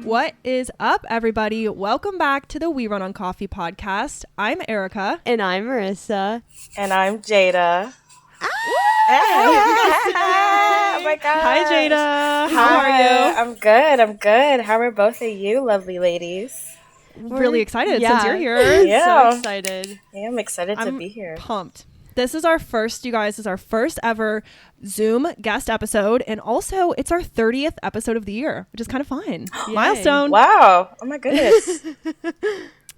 What is up, everybody? Welcome back to the We Run on Coffee podcast. I'm Erica. And I'm Marissa. And I'm Jada. Oh my God. Hi, Jada. How are you? I'm good. How are both of you, lovely ladies? Really excited since you're here. Yeah. So excited. Yeah, I'm excited to be here. Pumped. This is our first, you guys, is our first ever Zoom guest episode. And also, it's our 30th episode of the year, which is kind of fun. Milestone. Wow. Oh, my goodness.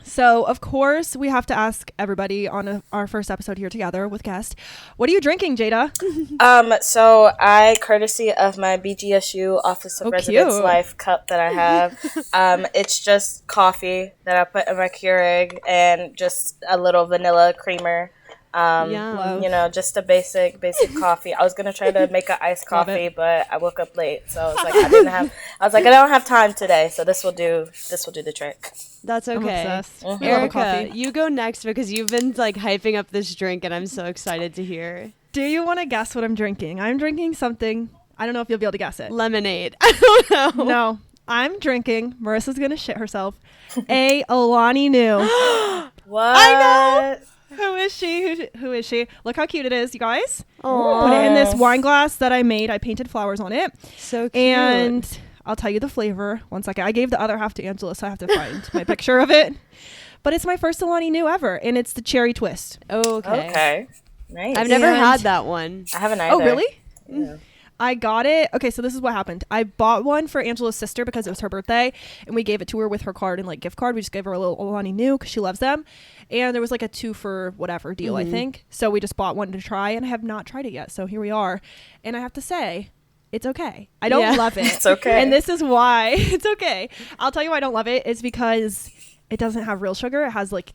So, of course, we have to ask everybody on our first episode here together with guest, what are you drinking, Jada? So I, courtesy of my BGSU Office of Residence cute. Life cup that I have, it's just coffee that I put in my Keurig and just a little vanilla creamer. You know, just a basic coffee. I was gonna try to make an iced coffee, but I woke up late, so I was like, I don't have time today, so this will do the trick. That's okay. I'm obsessed. Mm-hmm. Erica, you go next because you've been like hyping up this drink, and I'm so excited to hear. Do you want to guess what I'm drinking? I'm drinking something. I don't know if you'll be able to guess it. Lemonade. I don't know. No, I'm drinking. Marissa's gonna shit herself. A Alani Nu. What? I know. Who is she? Who is she? Look how cute it is, you guys. Aww. Put it in this wine glass that I made. I painted flowers on it. So cute. And I'll tell you the flavor. One second. I gave the other half to Angela, so I have to find my picture of it. But it's my first Alani Nu ever, and it's the cherry twist. Okay. Nice. I've never had that one. I haven't either. Oh, really? Yeah. I got it. Okay, so this is what happened. I bought one for Angela's sister because it was her birthday, and we gave it to her with her card and like gift card. We just gave her a little Alani Nu because she loves them, and there was like a 2 for whatever deal, I think. So we just bought one to try, and I have not tried it yet. So here we are, and I have to say, it's okay. I don't love it. It's okay. And this is why it's okay. I'll tell you why I don't love it. It's because it doesn't have real sugar. It has like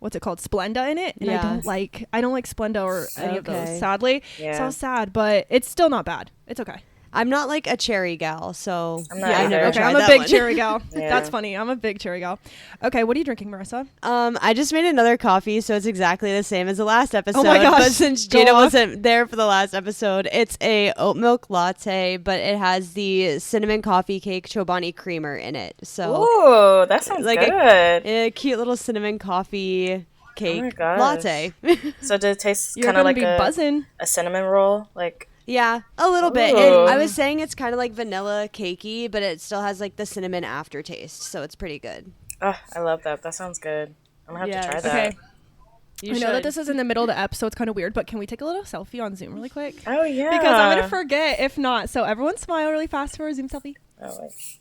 what's it called, Splenda in it, and I don't like Splenda or any of those, sadly. So sad, but it's still not bad. It's okay. I'm not like a cherry gal, so I'm not either. never Okay, tried I'm a that big one. cherry gal. Yeah. That's funny. I'm a big cherry gal. Okay, what are you drinking, Marissa? I just made another coffee, so it's exactly the same as the last episode. Oh my gosh. But since Go Jada off. wasn't there for the last episode, it's a oat milk latte, but it has the cinnamon coffee cake Chobani creamer in it. So Ooh, that sounds like good. a cute little cinnamon coffee cake Oh my gosh. latte. So did it taste You're kind of gonna like be buzzing. a cinnamon roll? Like, Yeah, a little bit. Ooh. I was saying it's kind of like vanilla cakey, but it still has like the cinnamon aftertaste, so it's pretty good. oh, I love that. That sounds good. I'm gonna have Yes. to try that. Okay. You I know that should. this is in the middle of the episode. It's kind of weird, but can we take a little selfie on Zoom really quick? Oh yeah. Because I'm gonna forget if not. So everyone smile really fast for a Zoom selfie. Oh, wait.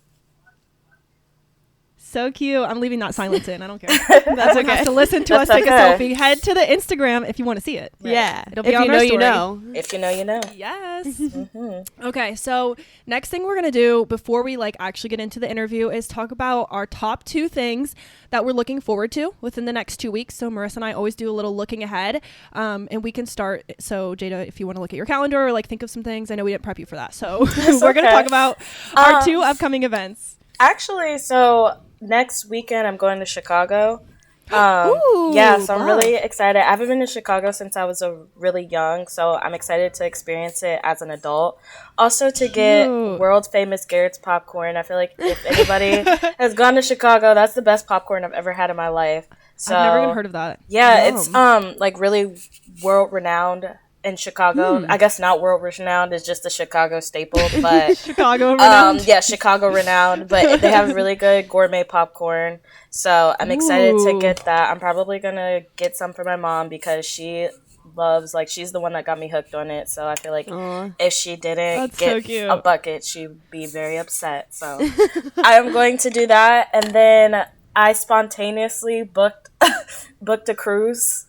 So cute. I'm leaving that silence in. I don't care. That's Everyone has okay. to listen to That's us take a okay. selfie. Head to the Instagram if you want to see it. Yeah, It'll be if on you our know, you story. know. If you know, you know. Yes. Mm-hmm. Okay, so next thing we're gonna do before we like actually get into the interview is talk about our top 2 things that we're looking forward to within the next 2 weeks. So Marissa and I always do a little looking ahead, and we can start. So Jada, if you want to look at your calendar or like think of some things, I know we didn't prep you for that, so we're gonna okay. talk about our 2 upcoming events. Actually, so next weekend I'm going to Chicago. Ooh, Yeah, so I'm wow. really excited. I haven't been to Chicago since I was really young, so I'm excited to experience it as an adult. Also to get Cute. world famous Garrett's popcorn. I feel like if anybody has gone to Chicago, that's the best popcorn I've ever had in my life. So I've never even heard of that. yeah, Yum. it's like really world renowned in Chicago. I guess not world renowned, it's just a Chicago staple, but Chicago renowned. yeah, Chicago renowned, but they have really good gourmet popcorn. So I'm excited to Ooh. get that. I'm probably gonna get some for my mom because she loves, like, she's the one that got me hooked on it. So I feel like Aw. if she didn't That's so get cute. a bucket, she'd be very upset. So I am going to do that, and then I spontaneously booked a cruise.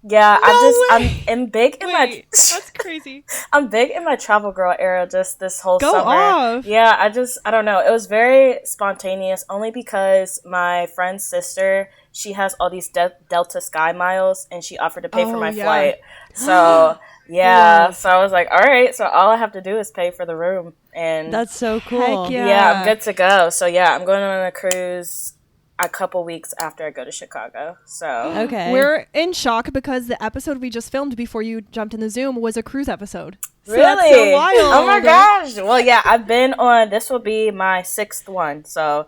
Yeah, I'm big in my That's crazy. I'm big in my travel girl era just this whole Go summer. off. Yeah, I don't know. It was very spontaneous only because my friend's sister, she has all these Delta Sky miles and she offered to pay for my yeah. flight. So, yeah, so I was like, all right, so all I have to do is pay for the room. And That's so cool. Heck yeah. yeah, I'm good to go. So, yeah, I'm going on a cruise a couple weeks after I go to Chicago. So okay, we're in shock because the episode we just filmed before you jumped in the Zoom was a cruise episode. So really? that's so wild. Oh my gosh. Well, yeah, I've been on, this will be my 6th one. So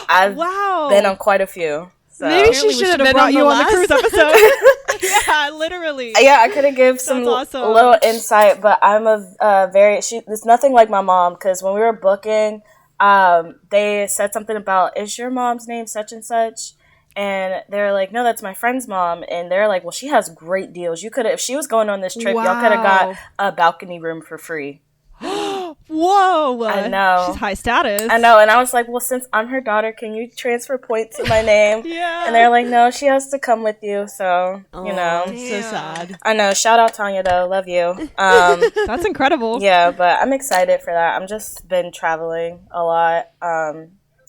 I've been on quite a few. So. Maybe she should have brought you on the cruise episode. Yeah, literally. Yeah, I could have given some little insight, but I'm it's nothing like my mom, because when we were booking, they said something about, is your mom's name such and such? And they're like, no, that's my friend's mom. And they're like, well, she has great deals. You could have, if she was going on this trip, y'all could have got a balcony room for free. Whoa. I know. She's high status. I know. And I was like, well, since I'm her daughter, can you transfer points in my name? Yeah. And they're like, no, she has to come with you. So, you know. So sad. I know. Shout out Tanya, though. Love you. That's incredible. Yeah, but I'm excited for that. I'm just been traveling a lot.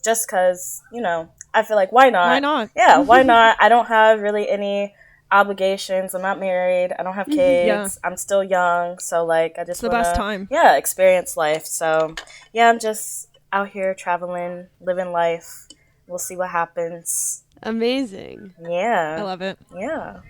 Just because, you know, I feel like, why not? Why not? Yeah, why not? I don't have really any obligations. I'm not married. I don't have kids. Yeah. I'm still young. So, like, I just want the best time. Yeah, experience life. So, yeah, I'm just out here traveling, living life. We'll see what happens. Amazing. Yeah. I love it. Yeah.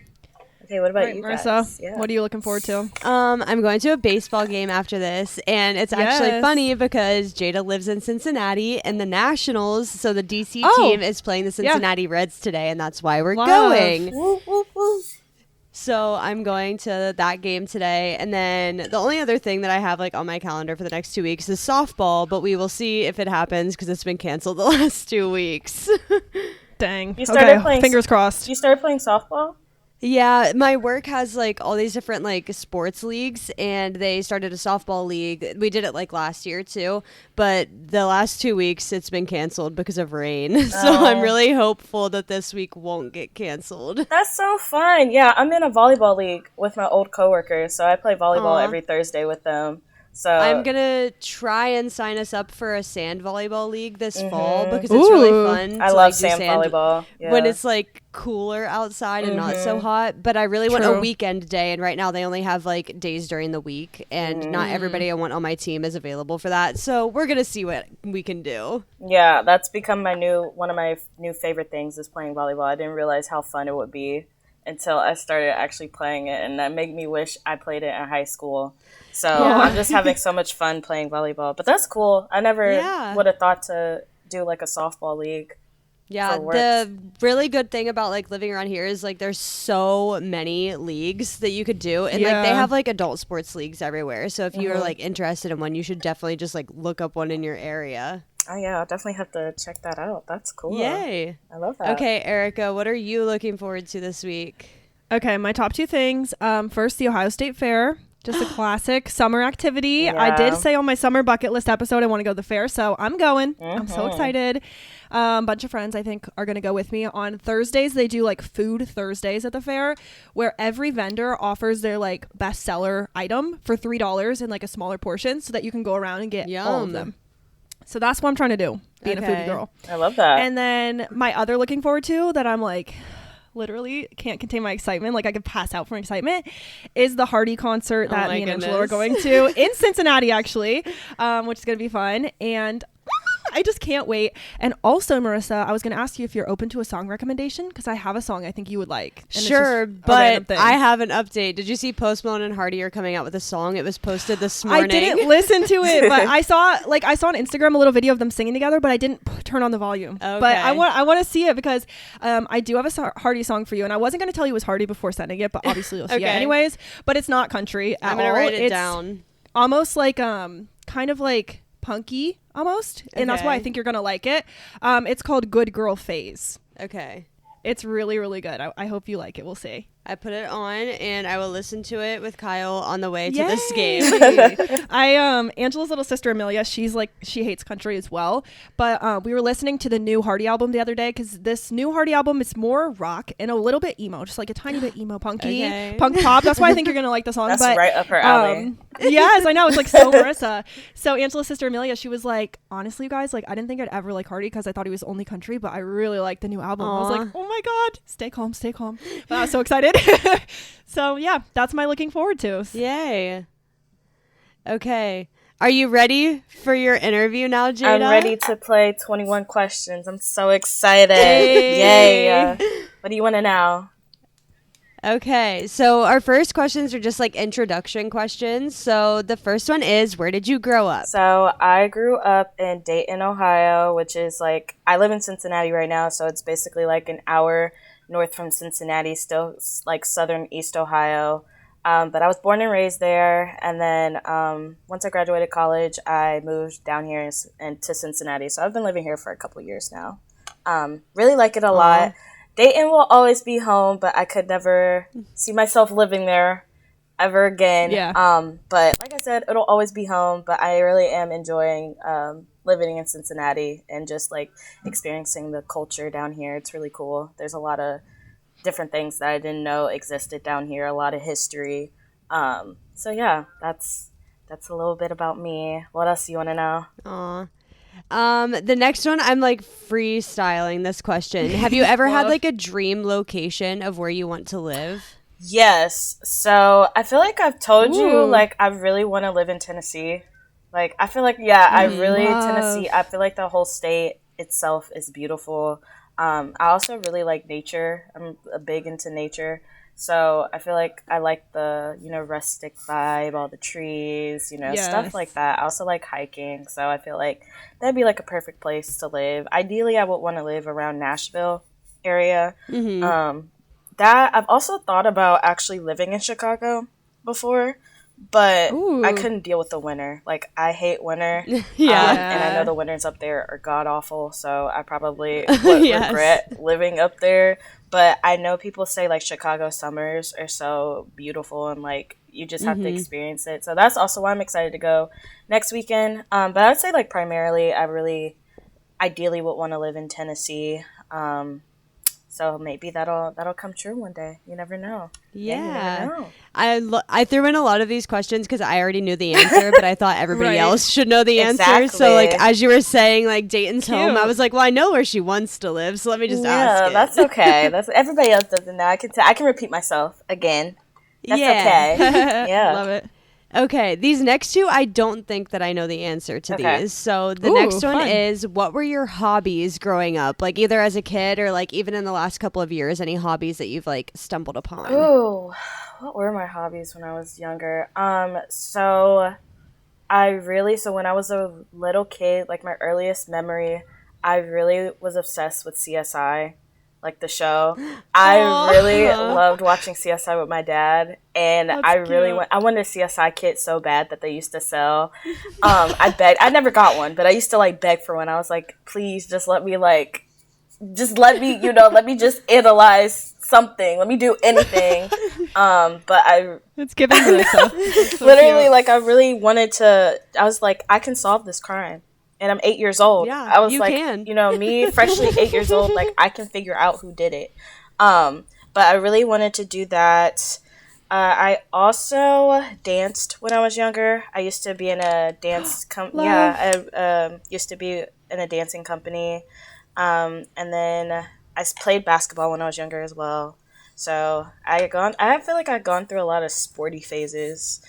Okay, what about you guys? Marissa, Yeah. what are you looking forward to? I'm going to a baseball game after this, and it's actually funny because Jada lives in Cincinnati, and the Nationals, so the DC team is playing the Cincinnati Reds today, and that's why we're going. Woo, woo, woo. So I'm going to that game today, and then the only other thing that I have like on my calendar for the next 2 weeks is softball, but we will see if it happens because it's been canceled the last 2 weeks. Dang. You started playing. Fingers crossed. You started playing softball? Yeah, my work has like all these different like sports leagues, and they started a softball league. We did it like last year too, but the last 2 weeks it's been canceled because of rain. So I'm really hopeful that this week won't get canceled. That's so fun. Yeah, I'm in a volleyball league with my old coworkers, so I play volleyball every Thursday with them. So I'm gonna try and sign us up for a sand volleyball league this fall because it's really fun. I love sand volleyball. Yeah. When it's like cooler outside and not so hot. But I really want a weekend day, and right now they only have like days during the week, and not everybody I want on my team is available for that. So we're gonna see what we can do. Yeah, that's become one of my new favorite things is playing volleyball. I didn't realize how fun it would be until I started actually playing it, and that made me wish I played it in high school. So I'm just having so much fun playing volleyball. But that's cool. I never would have thought to do like a softball league. Yeah, the really good thing about like living around here is like there's so many leagues that you could do, and like they have like adult sports leagues everywhere. So if you're like interested in one, you should definitely just like look up one in your area. Oh yeah, I'll definitely have to check that out. That's cool. Yay. I love that. Okay, Erica, what are you looking forward to this week? Okay, my top 2 things. First, the Ohio State Fair. Just a classic summer activity. Yeah. I did say on my summer bucket list episode I want to go to the fair, so I'm going. I'm so excited. Bunch of friends I think are going to go with me. On Thursdays they do like food Thursdays at the fair, where every vendor offers their like bestseller item for $3 in like a smaller portion, so that you can go around and get all of them. So that's what I'm trying to do, being a foodie girl. I love that. And then my other looking forward to that I'm like literally can't contain my excitement, like I could pass out from excitement, is the Hardy concert that me and Angela are going to in Cincinnati actually, which is going to be fun. And I just can't wait. And also, Marissa, I was going to ask you if you're open to a song recommendation, because I have a song I think you would like. Sure, but I have an update. Did you see Post Malone and Hardy are coming out with a song? It was posted this morning. I didn't listen to it, but I saw on Instagram a little video of them singing together, but I didn't turn on the volume. Okay. But I want to see it because I do have a Hardy song for you, and I wasn't going to tell you it was Hardy before sending it, but obviously you'll see it anyways. But it's not country at all. I'm going to write it down. Almost like kind of like punky almost, and that's why I think you're gonna like it. It's called Good Girl Phase. Okay, it's really, really good. I hope you like it. We'll see. I put it on, and I will listen to it with Kyle on the way to this game. Angela's little sister Amelia, she hates country as well, but we were listening to the new Hardy album the other day, because this new Hardy album is more rock and a little bit emo, just like a tiny bit emo punky punk pop. That's why I think you're gonna like the song. That's right up her alley. Yes, I know, it's like so Marissa. So Angela's sister Amelia, she was like, honestly you guys, like I didn't think I'd ever like Hardy because I thought he was only country, but I really like the new album. I was like, oh my god, stay calm. But I was so excited. So yeah, that's my looking forward to. Yay. Okay. Are you ready for your interview now, Jada? I'm ready to play 21 questions. I'm so excited. Hey. Yay. What do you want to know? Okay, so our first questions are just like introduction questions. So the first one is, where did you grow up? So I grew up in Dayton, Ohio, which is like, I live in Cincinnati right now, so it's basically like an hour north from Cincinnati, still like southern East Ohio. But I was born and raised there, and then once I graduated college, I moved down here to Cincinnati. So I've been living here for a couple years now. Really like it a lot. Dayton will always be home, but I could never see myself living there ever again. Yeah. But like I said, it'll always be home, but I really am enjoying living in Cincinnati and just like experiencing the culture down here. It's really cool. There's a lot of different things that I didn't know existed down here, a lot of history. So yeah, that's a little bit about me. What else do you want to know? The next one, I'm like freestyling this question. Have you ever had like a dream location of where you want to live? Yes. So I feel like I've told you, like, I really want to live in Tennessee. Like, I feel like, Tennessee, I feel like the whole state itself is beautiful. I also really like nature. I'm big into nature. So I feel like I like the, rustic vibe, all the trees, stuff like that. I also like hiking. So I feel like that'd be like a perfect place to live. Ideally, I would want to live around Nashville area. That I've also thought about actually living in Chicago before, but I couldn't deal with the winter. Like, I hate winter. And I know the winters up there are god awful, so I probably would regret living up there. But I know people say like Chicago summers are so beautiful and like you just have to experience it. So that's also why I'm excited to go next weekend. But I would say like primarily I really ideally would want to live in Tennessee. So maybe that'll come true one day. You never know. Yeah. You never know. I threw in a lot of these questions because I already knew the answer, but I thought everybody else should know the answer. So like as you were saying, like Dayton's home, I was like, well, I know where she wants to live, so let me just ask it. Yeah, that's okay. That's everybody else doesn't know. I can repeat myself again. That's okay. Yeah, love it. Okay, these next two, I don't think that I know the answer to these. So the next one is, what were your hobbies growing up? Like either as a kid or like even in the last couple of years, any hobbies that you've like stumbled upon? Ooh, what were my hobbies when I was younger? So when I was a little kid, like my earliest memory, I really was obsessed with CSI. Like the show. I really loved watching CSI with my dad, and I wanted a CSI kit so bad that they used to sell. I begged. I never got one, but I used to like beg for one. I was like, please just let me let me just analyze something. Let me do anything. But it's giving to myself. So literally cute. Like I really wanted to. I was like, I can solve this crime. And I'm 8 years old. Yeah, I was you like, can. Me, freshly 8 years old, like, I can figure out who did it. But I really wanted to do that. I also danced when I was younger. I used to be in a dance company. I used to be in a dancing company. And then I played basketball when I was younger as well. So I feel like I've gone through a lot of sporty phases.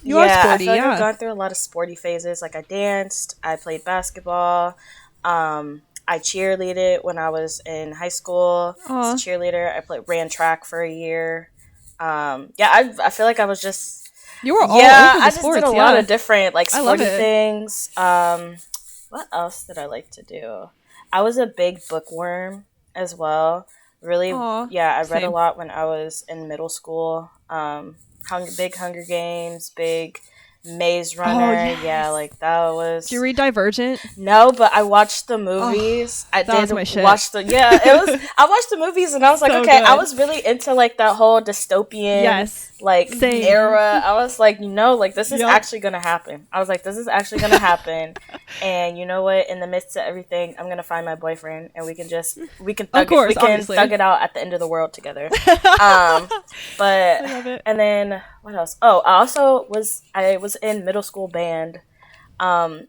You are sporty, I feel like I've gone through a lot of sporty phases. Like I danced, I played basketball, I cheerleaded when I was in high school. As a cheerleader, I ran track for a year. I feel like I was just you were all over I the just sports, did a lot of different like sporty things. What else did I like to do? I was a big bookworm as well. Really, I read a lot when I was in middle school. Big Hunger Games, big Maze Runner. Yeah, like that was. Did you read Divergent? No, but I watched the movies. I was my shit. I watched the movies and I was like, so okay, good. I was really into like that whole dystopian era. I was like, this is actually gonna happen. I was like, this is actually gonna happen. And you know what? In the midst of everything, I'm gonna find my boyfriend and we can thug it out at the end of the world together. But I love it. And then what else? Oh, I was in middle school band. I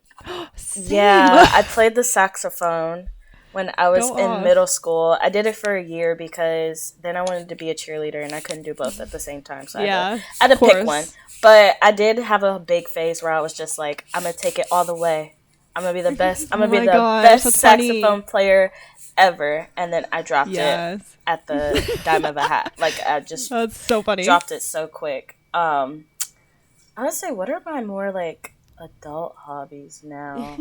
played the saxophone. when I was in middle school. I did it for a year because then I wanted to be a cheerleader and I couldn't do both at the same time. So I had to pick one. But I did have a big phase where I was just like, I'm going to take it all the way. I'm going to be the best. I'm going to be the best saxophone player ever. And then I dropped it at the dime of a hat. Like, I just that's so funny. Dropped it so quick. I would say, what are my more like adult hobbies now?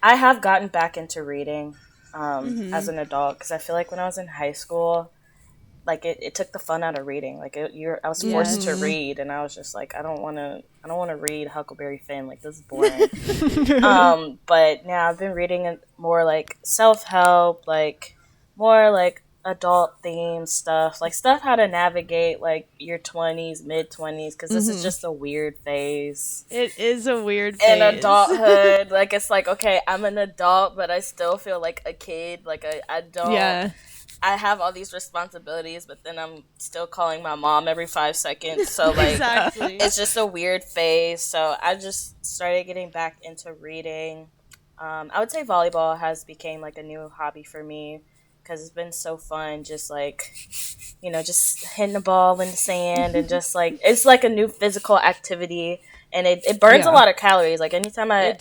I have gotten back into reading as an adult because I feel like when I was in high school, like it took the fun out of reading. Like I was forced to read, and I was just like, I don't want to read Huckleberry Finn. Like, this is boring. But now I've been reading more like self-help, like more like adult themed stuff, like stuff how to navigate like your 20s, mid-20s, because this is just a weird phase. It is a weird phase. In adulthood. Like, it's like, okay, I'm an adult, but I still feel like a kid. Like, I don't... I have all these responsibilities, but then I'm still calling my mom every 5 seconds. So, like, it's just a weird phase. So I just started getting back into reading. I would say volleyball has become, like, a new hobby for me because it's been so fun just, like, you know, just hitting the ball in the sand and just, like, it's like a new physical activity. And it burns a lot of calories. Like, anytime I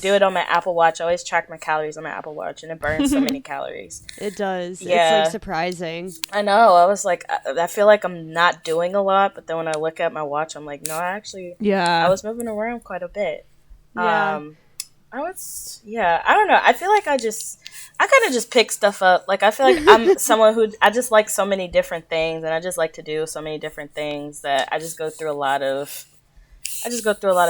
do it on my Apple Watch, I always track my calories on my Apple Watch, and it burns so many calories. It does. Yeah. It's, like, surprising. I know. I was like, I feel like I'm not doing a lot, but then when I look at my watch, I'm like, no, I actually, I was moving around quite a bit. Yeah. I don't know. I feel like I kind of just pick stuff up. Like, I feel like I'm someone who, I just like so many different things, and I just like to do so many different things that I just go through a lot of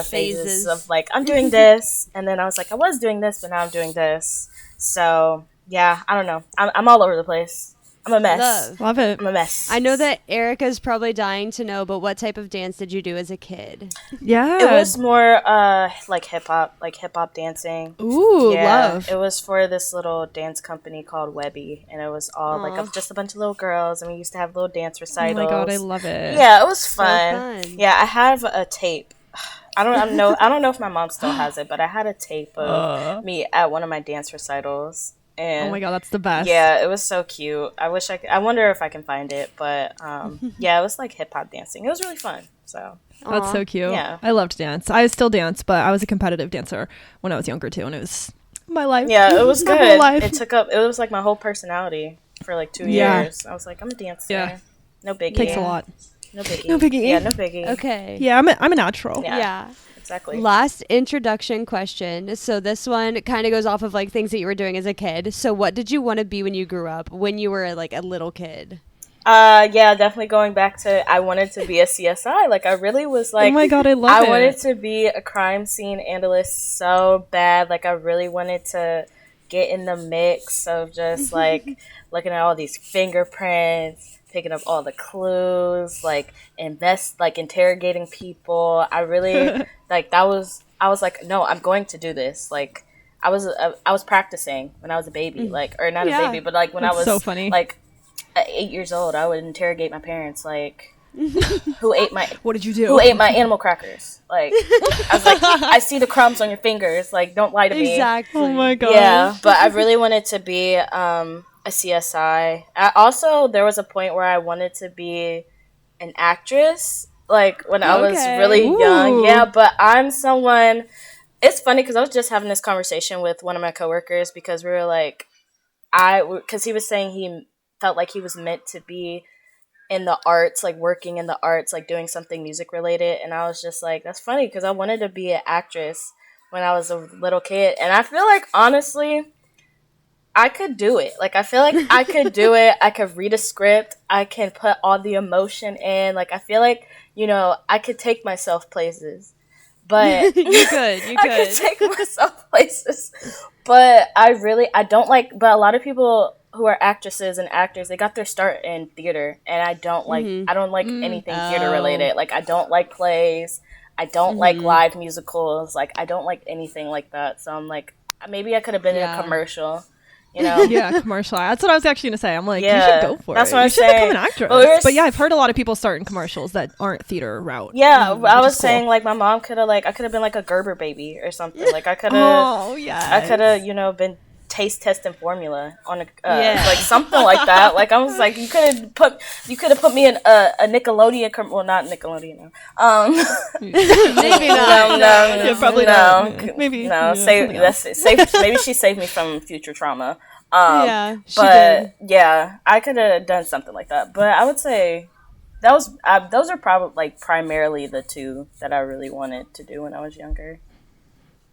phases of like, I'm doing this, and then I was like, I was doing this, but now I'm doing this. So yeah, I don't know. I'm all over the place. I'm a mess. Love it. I'm a mess. I know that Erica's probably dying to know, but what type of dance did you do as a kid? Yeah. It was more like hip hop dancing. Ooh, love. It was for this little dance company called Webby, and it was all like just a bunch of little girls, and we used to have little dance recitals. Oh my god, I love it. Yeah, it was fun. So fun. Yeah, I have a tape. I don't know if my mom still has it, but I had a tape of me at one of my dance recitals. And oh my god, that's the best. Yeah, it was so cute. I wonder if I can find it, but yeah, it was like hip hop dancing. It was really fun. So that's so cute. Yeah, I loved dance. I still dance, but I was a competitive dancer when I was younger too, and it was my life. Yeah, it was good. It was like my whole personality for like 2 years. I was like, I'm a dancer. Yeah. No biggie. Takes a lot. No biggie. No biggie. Yeah, no biggie. Okay. Yeah, I'm a natural. Yeah. Exactly. Last introduction question. So this one kind of goes off of like things that you were doing as a kid. So what did you want to be when you grew up, when you were like a little kid? Yeah, definitely going back to, I wanted to be a CSI. Like, I really was like, oh my god, I love it. I wanted to be a crime scene analyst so bad. Like, I really wanted to get in the mix of just like looking at all these fingerprints, picking up all the clues, like interrogating people. I really I was like, no, I'm going to do this. Like, I was practicing when I was a baby, like, or not a baby, but like when that's I was so funny. Like at 8 years old, I would interrogate my parents, like, who ate my what did you do? Who ate my animal crackers? Like, I was like, I see the crumbs on your fingers. Like, don't lie to me. Exactly. Oh my god. Yeah, but I really wanted to be a CSI. There was a point where I wanted to be an actress, like when I was really young. Yeah, but I'm someone. It's funny because I was just having this conversation with one of my coworkers because we were like, because he was saying he felt like he was meant to be in the arts, like working in the arts, like doing something music related, and I was just like, that's funny because I wanted to be an actress when I was a little kid, and I feel like honestly, I could do it. Like, I feel like I could do it. I could read a script. I can put all the emotion in. Like, I feel like, you know, I could take myself places. But you could. I could take myself places. But I don't like, but a lot of people who are actresses and actors, they got their start in theater. And I don't like, anything theater related. Like, I don't like plays. I don't like live musicals. Like, I don't like anything like that. So I'm like, maybe I could have been in a commercial. You know? Yeah, commercial. That's what I was actually gonna say. I'm like, you should go for that's it. What you I'm should saying. become an actress. But yeah, I've heard a lot of people start in commercials that aren't theater route. Yeah, I was saying like my mom could have I could have been like a Gerber baby or something. Like I could have, I could have, been taste testing formula on a like something like that. Like I was like, you could have put me in a Nickelodeon well, not Nickelodeon. Maybe not. Yeah, probably not. Maybe no. Save maybe she saved me from future trauma. Yeah, but yeah, I could have done something like that. But I would say those are probably like primarily the two that I really wanted to do when I was younger.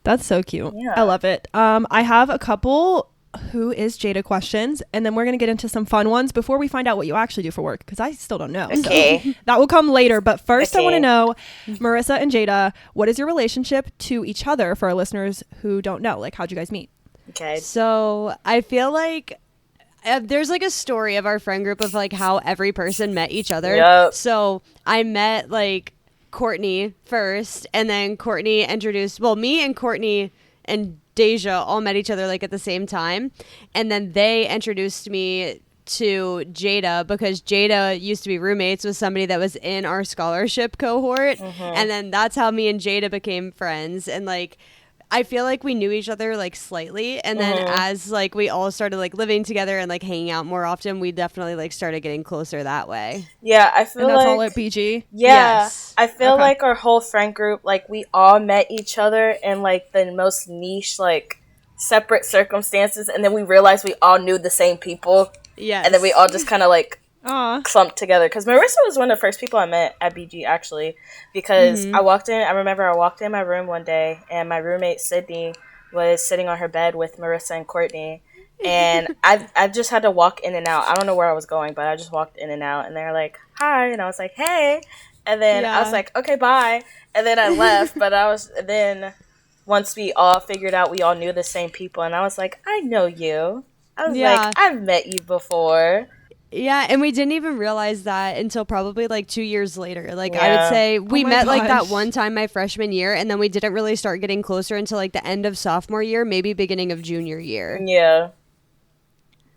That's so cute. Yeah. I love it. I have a couple who is Jada questions, and then we're going to get into some fun ones before we find out what you actually do for work, because I still don't know. Okay. So that will come later. But first, I want to know, Marissa and Jada, what is your relationship to each other for our listeners who don't know? Like, how'd you guys meet? Okay. So I feel like there's like a story of our friend group of like how every person met each other. Yep. So I met like Courtney first, and then Courtney introduced, me and Courtney and Deja all met each other like at the same time, and then they introduced me to Jada because Jada used to be roommates with somebody that was in our scholarship cohort, and then that's how me and Jada became friends. And like I feel like we knew each other like slightly, and then as like we all started like living together and like hanging out more often, we definitely like started getting closer that way. Yeah, I feel and that's like all at BG. Yeah, yes. I feel like our whole friend group, like we all met each other in like the most niche, like separate circumstances, and then we realized we all knew the same people. Yes. And then we all just kind of like clumped together. Because Marissa was one of the first people I met at BG, actually. Because I remember I walked in my room one day, and my roommate, Sydney, was sitting on her bed with Marissa and Courtney. And I just had to walk in and out. I don't know where I was going, but I just walked in and out. And they were like, hi. And I was like, hey. And then I was like, okay, bye. And then I left. But then once we all figured out we all knew the same people. And I was like, I know you. I was like, I've met you before. Yeah, and we didn't even realize that until probably like 2 years later. Like I would say we met like that one time my freshman year, and then we didn't really start getting closer until like the end of sophomore year, maybe beginning of junior year. Yeah.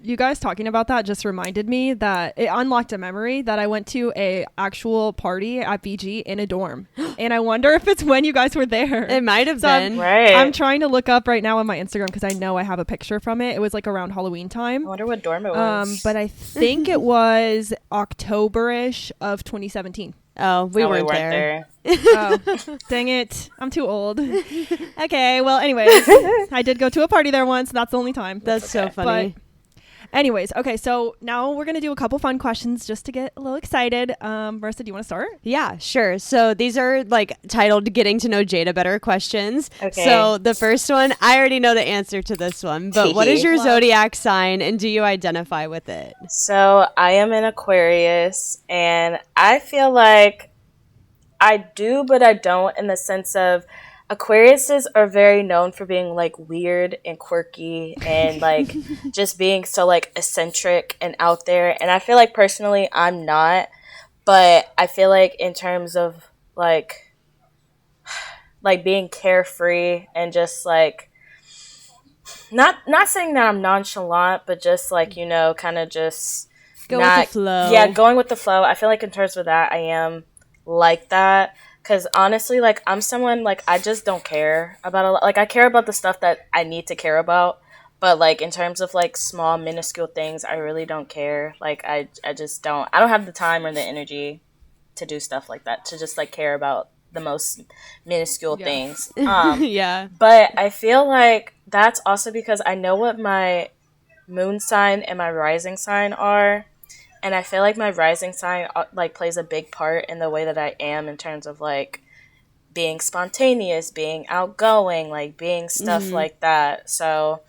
You guys talking about that just reminded me that it unlocked a memory that I went to a actual party at BG in a dorm. And I wonder if it's when you guys were there. It might have been. I'm trying to look up right now on my Instagram because I know I have a picture from it. It was like around Halloween time. I wonder what dorm it was. But I think it was October-ish of 2017. Oh, we weren't there. Oh, dang it. I'm too old. Okay, well, anyways, I did go to a party there once. That's the only time. That's so funny. But anyways, okay, so now we're going to do a couple fun questions just to get a little excited. Marissa, do you want to start? Yeah, sure. So these are like titled Getting to Know Jada Better questions. Okay. So the first one, I already know the answer to this one, but what is your zodiac sign and do you identify with it? So I am an Aquarius, and I feel like I do, but I don't, in the sense of Aquariuses are very known for being like weird and quirky and like just being so like eccentric and out there. And I feel like personally I'm not, but I feel like in terms of like being carefree and just like not saying that I'm nonchalant, but just like, you know, kind of just go with the flow. Yeah, going with the flow. I feel like in terms of that I am like that. Because honestly, like, I'm someone, like, I just don't care about a lot. Like, I care about the stuff that I need to care about. But, like, in terms of, like, small, minuscule things, I really don't care. Like, I just don't. I don't have the time or the energy to do stuff like that. To just, like, care about the most minuscule things. Yeah. But I feel like that's also because I know what my moon sign and my rising sign are. And I feel like my rising sign, like, plays a big part in the way that I am in terms of, like, being spontaneous, being outgoing, like, being stuff like that. So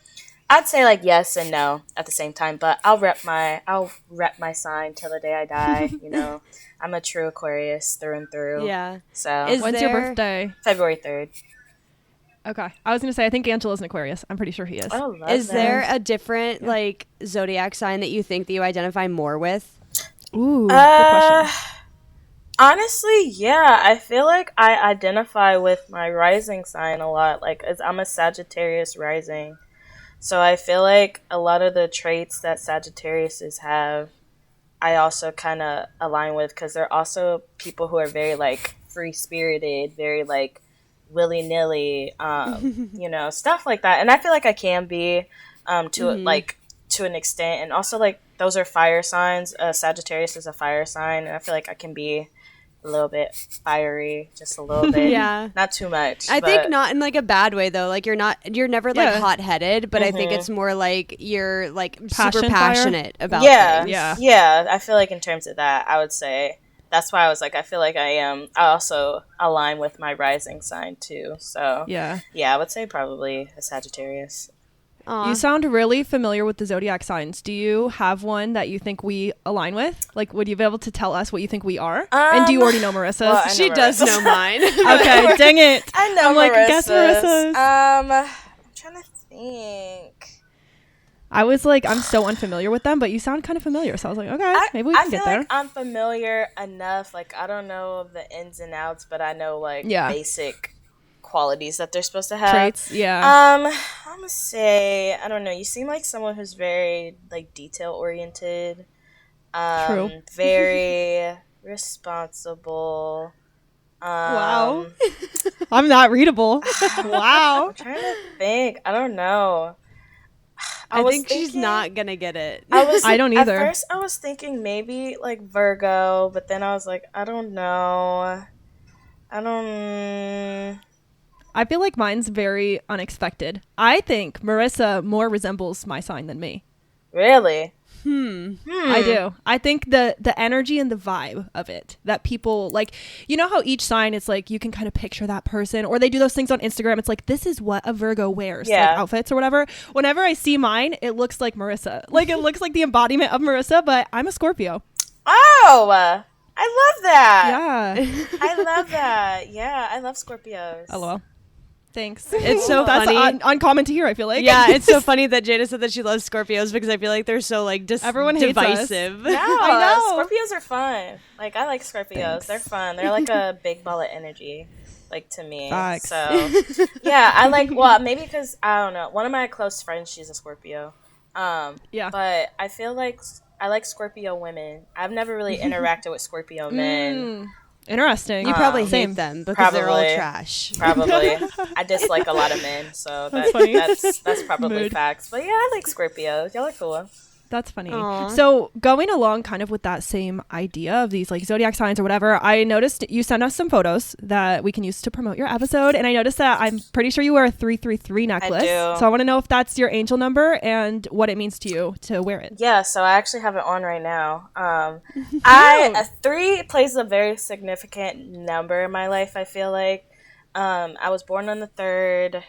I'd say, like, yes and no at the same time. But I'll rep my sign till the day I die, you know. I'm a true Aquarius through and through. Yeah. So when's your birthday? February 3rd. Okay. I was going to say, I think Angela's an Aquarius. I'm pretty sure he is. Oh, is there a different, like, zodiac sign that you think that you identify more with? Ooh, good question. Honestly, yeah. I feel like I identify with my rising sign a lot. Like, I'm a Sagittarius rising. So I feel like a lot of the traits that Sagittariuses have, I also kind of align with, because they're also people who are very, like, free-spirited, very, like, willy-nilly, you know, stuff like that. And I feel like I can be, to an extent, and also like those are fire signs. Sagittarius is a fire sign, and I feel like I can be a little bit fiery, just a little bit. Yeah, not too much. I think not in like a bad way though. Like you're never like hot-headed, but I think it's more like you're like super passionate about things. Yeah. I feel like in terms of that, I would say that's why I was like, I feel like I also align with my rising sign too. So yeah, I would say probably a Sagittarius. Aww. You sound really familiar with the zodiac signs. Do you have one that you think we align with? Like, would you be able to tell us what you think we are? And do you already know Marissa's? Well, she does know mine. Okay, dang it. I know I'm like, guess Marissa's. I'm trying to think. I was like, I'm so unfamiliar with them, but you sound kind of familiar. So I was like, okay, maybe we can get there. Like I'm familiar enough. Like, I don't know the ins and outs, but I know like basic qualities that they're supposed to have. Traits, yeah. I'm gonna say, I don't know, you seem like someone who's very like detail oriented. True. Very responsible. Wow. I'm not readable. Wow. I'm trying to think. I don't know. I think she's not gonna get it. I don't either. At first I was thinking maybe like Virgo, but then I was like, I don't know. I feel like mine's very unexpected. I think Marissa more resembles my sign than me. Really? I do. I think the energy and the vibe of it, that people like, you know how each sign is like, you can kind of picture that person, or they do those things on Instagram. It's like, this is what a Virgo wears, like outfits or whatever. Whenever I see mine, it looks like Marissa. Like it looks like the embodiment of Marissa, but I'm a Scorpio. Oh, I love that. Yeah. I love that. Yeah, I love Scorpios. LOL. Thanks. It's so That's funny. Uncommon to hear, I feel like. Yeah, it's so funny that Jada said that she loves Scorpios because I feel like they're so like everyone hates divisive. No, I know. Scorpios are fun. Like I like Scorpios. Thanks. They're fun. They're like a big ball of energy, like to me. Facts. So yeah, I like. Well, maybe because I don't know. One of my close friends, she's a Scorpio. Yeah. But I feel like I like Scorpio women. I've never really interacted with Scorpio men. Interesting. You probably hate them because they're all trash. Probably. I dislike a lot of men, so that's probably facts. But yeah, I like Scorpios. Y'all are cool. That's funny. Aww. So going along kind of with that same idea of these like zodiac signs or whatever, I noticed you sent us some photos that we can use to promote your episode. And I noticed that I'm pretty sure you wear a 333 necklace. I do. So I want to know if that's your angel number and what it means to you to wear it. Yeah, so I actually have it on right now. A 3 plays a very significant number in my life, I feel like. I was born on the 3rd.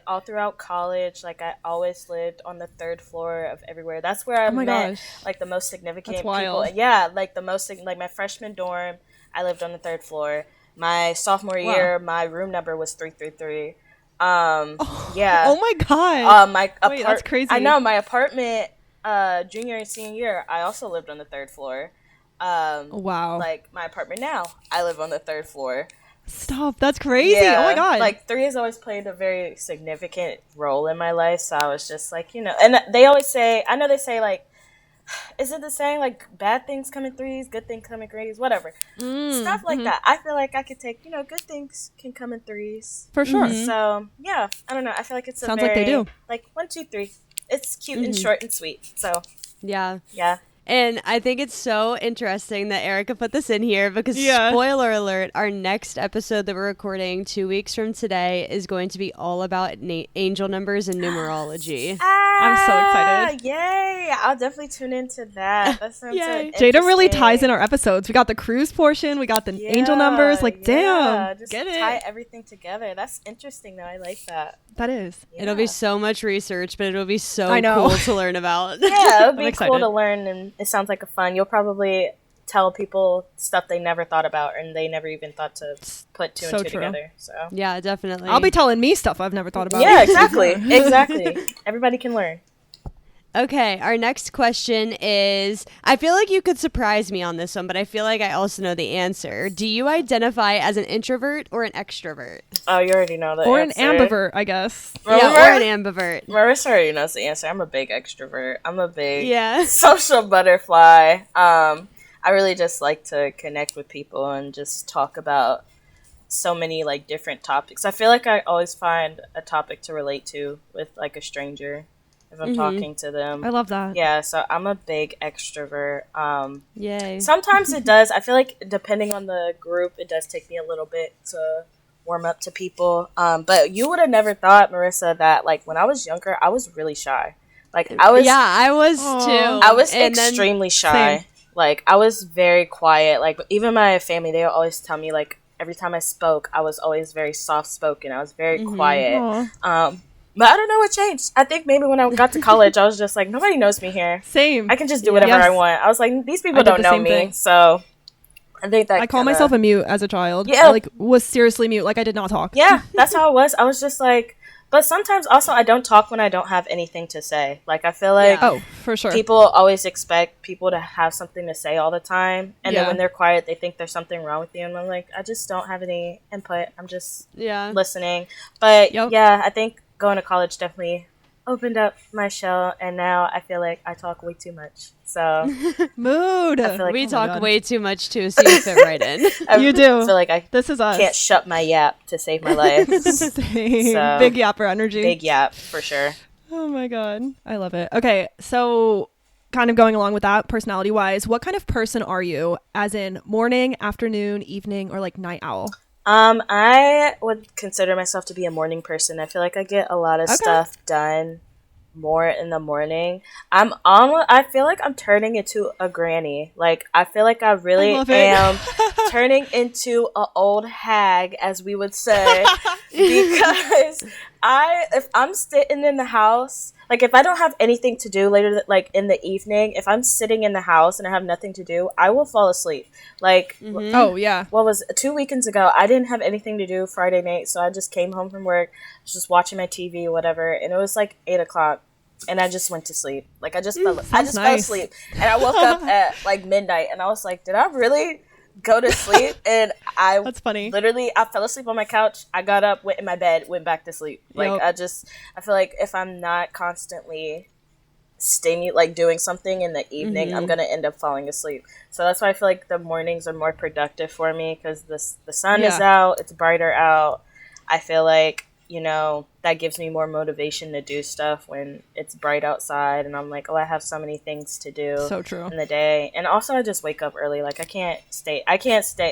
All throughout college, like I always lived on the 3rd floor of everywhere. That's where I met like the most significant people. Yeah, like like my freshman dorm, I lived on the 3rd floor. My sophomore year, my room number was 333. Yeah. Oh my god. Wait, that's crazy. I know my apartment. Junior and senior year, I also lived on the 3rd floor. Wow. Like my apartment now, I live on the 3rd floor. Stop. That's crazy. Yeah, oh my god. Like 3 has always played a very significant role in my life. So I was just like, and they always say, I know they say like, is it the saying like bad things come in 3s, good things come in 3s, whatever. Stuff like that. I feel like I could take, good things can come in 3s. For sure. So yeah, I don't know. I feel like it's sounds like they do. Like 1, 2, 3. It's cute and short and sweet. So yeah. Yeah. And I think it's so interesting that Erica put this in here because, spoiler alert, our next episode that we're recording 2 weeks from today is going to be all about angel numbers and numerology. I'm so excited. Yay! I'll definitely tune into that. That sounds so interesting. Jada really ties in our episodes. We got the cruise portion. We got the angel numbers. Like, damn. Just get it. Tie everything together. That's interesting, though. I like that. That is. Yeah. It'll be so much research, but it'll be so cool to learn about. Yeah, it'll be cool to learn, and it sounds like a fun. You'll probably tell people stuff they never thought about and they never even thought to put two and two together. So yeah, definitely. I'll be telling me stuff I've never thought about. Yeah, exactly. Exactly. Everybody can learn. Okay, our next question is, I feel like you could surprise me on this one, but I feel like I also know the answer. Do you identify as an introvert or an extrovert? Oh, you already know the answer. Or an ambivert, I guess. Yeah, or an ambivert. Marissa already knows the answer. I'm a big extrovert. I'm a big social butterfly. I really just like to connect with people and just talk about so many different topics. I feel like I always find a topic to relate to with a stranger. if I'm talking to them. I love that. Yeah, so I'm a big extrovert. Yay. Sometimes it does. I feel like depending on the group, it does take me a little bit to warm up to people. But you would have never thought, Marissa, that like when I was younger, I was really shy. Like I was. Yeah, I was too. I was extremely shy. Same. Like I was very quiet. Like even my family, they would always tell me like every time I spoke, I was always very soft spoken. I was very quiet. But I don't know what changed. I think maybe when I got to college, I was just like, nobody knows me here. Same. I can just do whatever I want. I was like, these people don't know me. Thing. So I think that I call myself a mute as a child. Yeah. I like was seriously mute. Like I did not talk. Yeah, that's how it was. I was just like, but sometimes also I don't talk when I don't have anything to say. Like I feel like for sure. People always expect people to have something to say all the time. And then when they're quiet, they think there's something wrong with you. And I'm like, I just don't have any input. I'm just listening. But yeah, I think going to college definitely opened up my shell, and now I feel like I talk way too much. So mood. Like, we talk way too much too, so you fit right in. You do. I feel like this is us. Can't shut my yap to save my life. So, big yapper energy. Big yap for sure. Oh my god, I love it. Okay, so kind of going along with that, personality wise, what kind of person are you? As in morning, afternoon, evening, or like night owl? I would consider myself to be a morning person. I feel like I get a lot of stuff done more in the morning. I feel like I'm turning into a granny. Like I feel like I really am turning into an old hag, as we would say, because if I'm sitting in the house, like if I don't have anything to do later, like in the evening, if I'm sitting in the house and I have nothing to do, I will fall asleep. Like, oh yeah, what was 2 weekends ago? I didn't have anything to do Friday night, so I just came home from work, was just watching my TV, whatever, and it was like 8:00, and I just went to sleep. Like I just fell asleep, and I woke up at like midnight, and I was like, did I really go to sleep? And that's funny. Literally, I fell asleep on my couch. I got up, went in my bed, went back to sleep. Like I feel like if I'm not constantly doing something in the evening, I'm gonna end up falling asleep. So that's why I feel like the mornings are more productive for me, because the sun is out, it's brighter out. I feel like, you know, that gives me more motivation to do stuff when it's bright outside, and I'm like, oh, I have so many things to do in the day. And also I just wake up early. Like I can't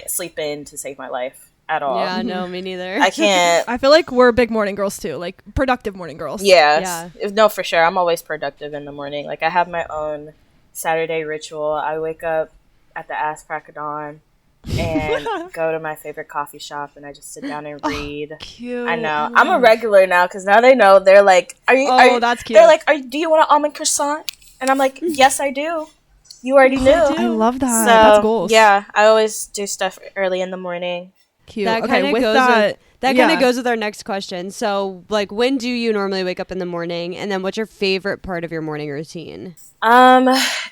sleep in to save my life at all. Yeah, no, me neither. I can't. I feel like we're big morning girls too, like productive morning girls. Yeah. No, for sure. I'm always productive in the morning. Like I have my own Saturday ritual. I wake up at the ass crack of dawn and go to my favorite coffee shop, and I just sit down and read. Cute. I know. I'm a regular now, because now they know. They're like, are you that's cute. They're like, do you want an almond croissant? And I'm like, yes, I do. You already knew. I love that. So, that's goals. Yeah, I always do stuff early in the morning. Cute. That kind of goes with our next question. So, like, when do you normally wake up in the morning? And then what's your favorite part of your morning routine?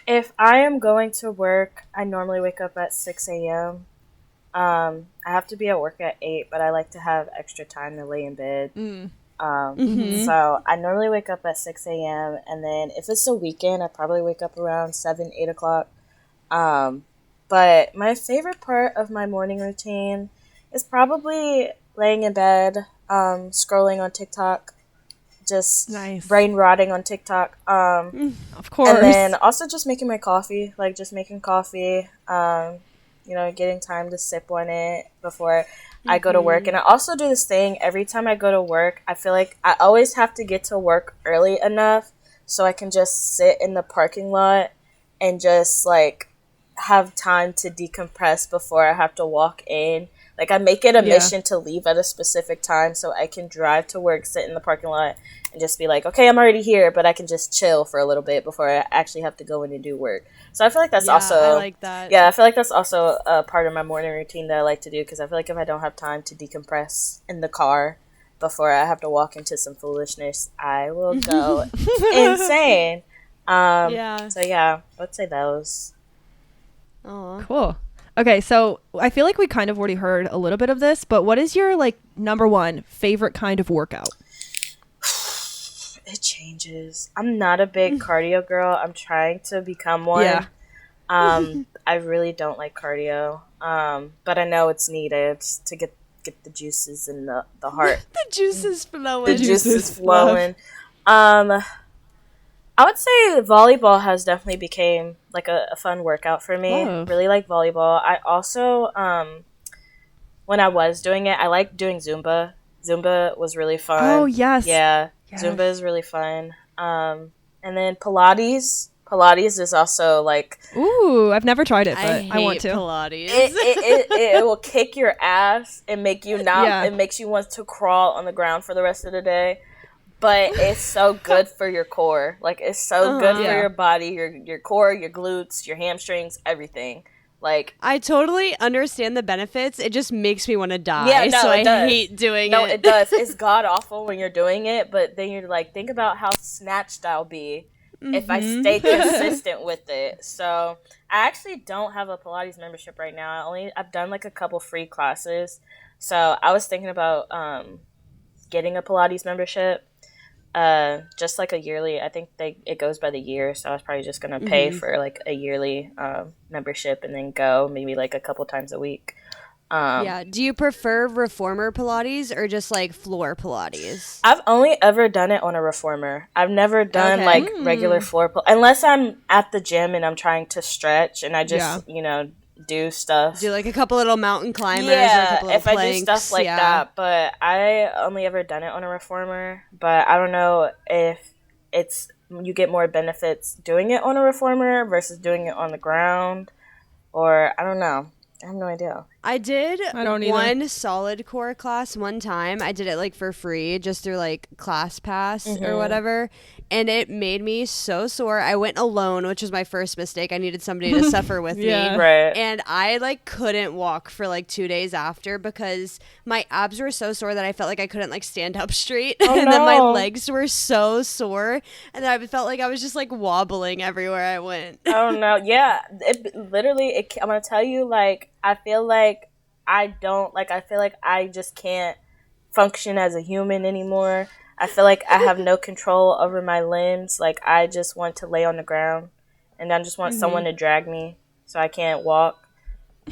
If I am going to work, I normally wake up at 6 a.m. I have to be at work at 8, but I like to have extra time to lay in bed. So I normally wake up at 6 a.m. And then if it's a weekend, I probably wake up around 7, 8 o'clock. But my favorite part of my morning routine is probably laying in bed, scrolling on TikTok, just brain rotting on TikTok. Of course. And then also just making my coffee, like just making coffee, you know, getting time to sip on it before I go to work. And I also do this thing every time I go to work. I feel like I always have to get to work early enough so I can just sit in the parking lot and just like have time to decompress before I have to walk in. Like I make it a mission to leave at a specific time so I can drive to work, sit in the parking lot, and just be like, okay, I'm already here, but I can just chill for a little bit before I actually have to go in and do work. So I feel like that's also... I like that. Yeah, I feel like that's also a part of my morning routine that I like to do, because I feel like if I don't have time to decompress in the car before I have to walk into some foolishness, I will go insane. So yeah, let's say those. Aww. Cool. Okay, so I feel like we kind of already heard a little bit of this, but what is your like number one favorite kind of workout? It changes. I'm not a big cardio girl. I'm trying to become one. Yeah. I really don't like cardio. But I know it's needed to get the juices in the heart. The juice is flowing. The juice is flowing. I would say volleyball has definitely became like a fun workout for me. Really like volleyball. I also, when I was doing it, I liked doing Zumba. Zumba was really fun. Oh, yes. Yeah, yes. Zumba is really fun. And then Pilates. Pilates is also like... Ooh, I've never tried it, but I want to. Pilates. It will kick your ass and make you not... Yeah. It makes you want to crawl on the ground for the rest of the day. But it's so good for your core. Like, it's so good for your body, your core, your glutes, your hamstrings, everything. Like, I totally understand the benefits. It just makes me want to die. Yeah, no, so I hate doing it. No, it does. It's god awful when you're doing it, but then you're like, think about how snatched I'll be if I stay consistent with it. So I actually don't have a Pilates membership right now. I've done like a couple free classes. So I was thinking about getting a Pilates membership. Just like a yearly, I think it goes by the year, so I was probably just gonna pay for like a yearly membership and then go maybe like a couple times a week. Do you prefer reformer Pilates or just like floor Pilates? I've only ever done it on a reformer. I've never done like regular floor unless I'm at the gym and I'm trying to stretch and I just do stuff. Do like a couple little mountain climbers. Yeah, or a couple little if planks, I do stuff like that. But I only ever done it on a reformer. But I don't know if you get more benefits doing it on a reformer versus doing it on the ground, or I don't know. I have no idea. I did one solid core class one time. I did it like for free just through like ClassPass or whatever. And it made me so sore. I went alone, which was my first mistake. I needed somebody to suffer with me. Right. And I like couldn't walk for like 2 days after because my abs were so sore that I felt like I couldn't like stand up straight. Oh, and then my legs were so sore. And then I felt like I was just like wobbling everywhere I went. Oh no. Yeah. I'm going to tell you, like, I feel like I just can't function as a human anymore. I feel like I have no control over my limbs. Like, I just want to lay on the ground and I just want someone to drag me so I can't walk.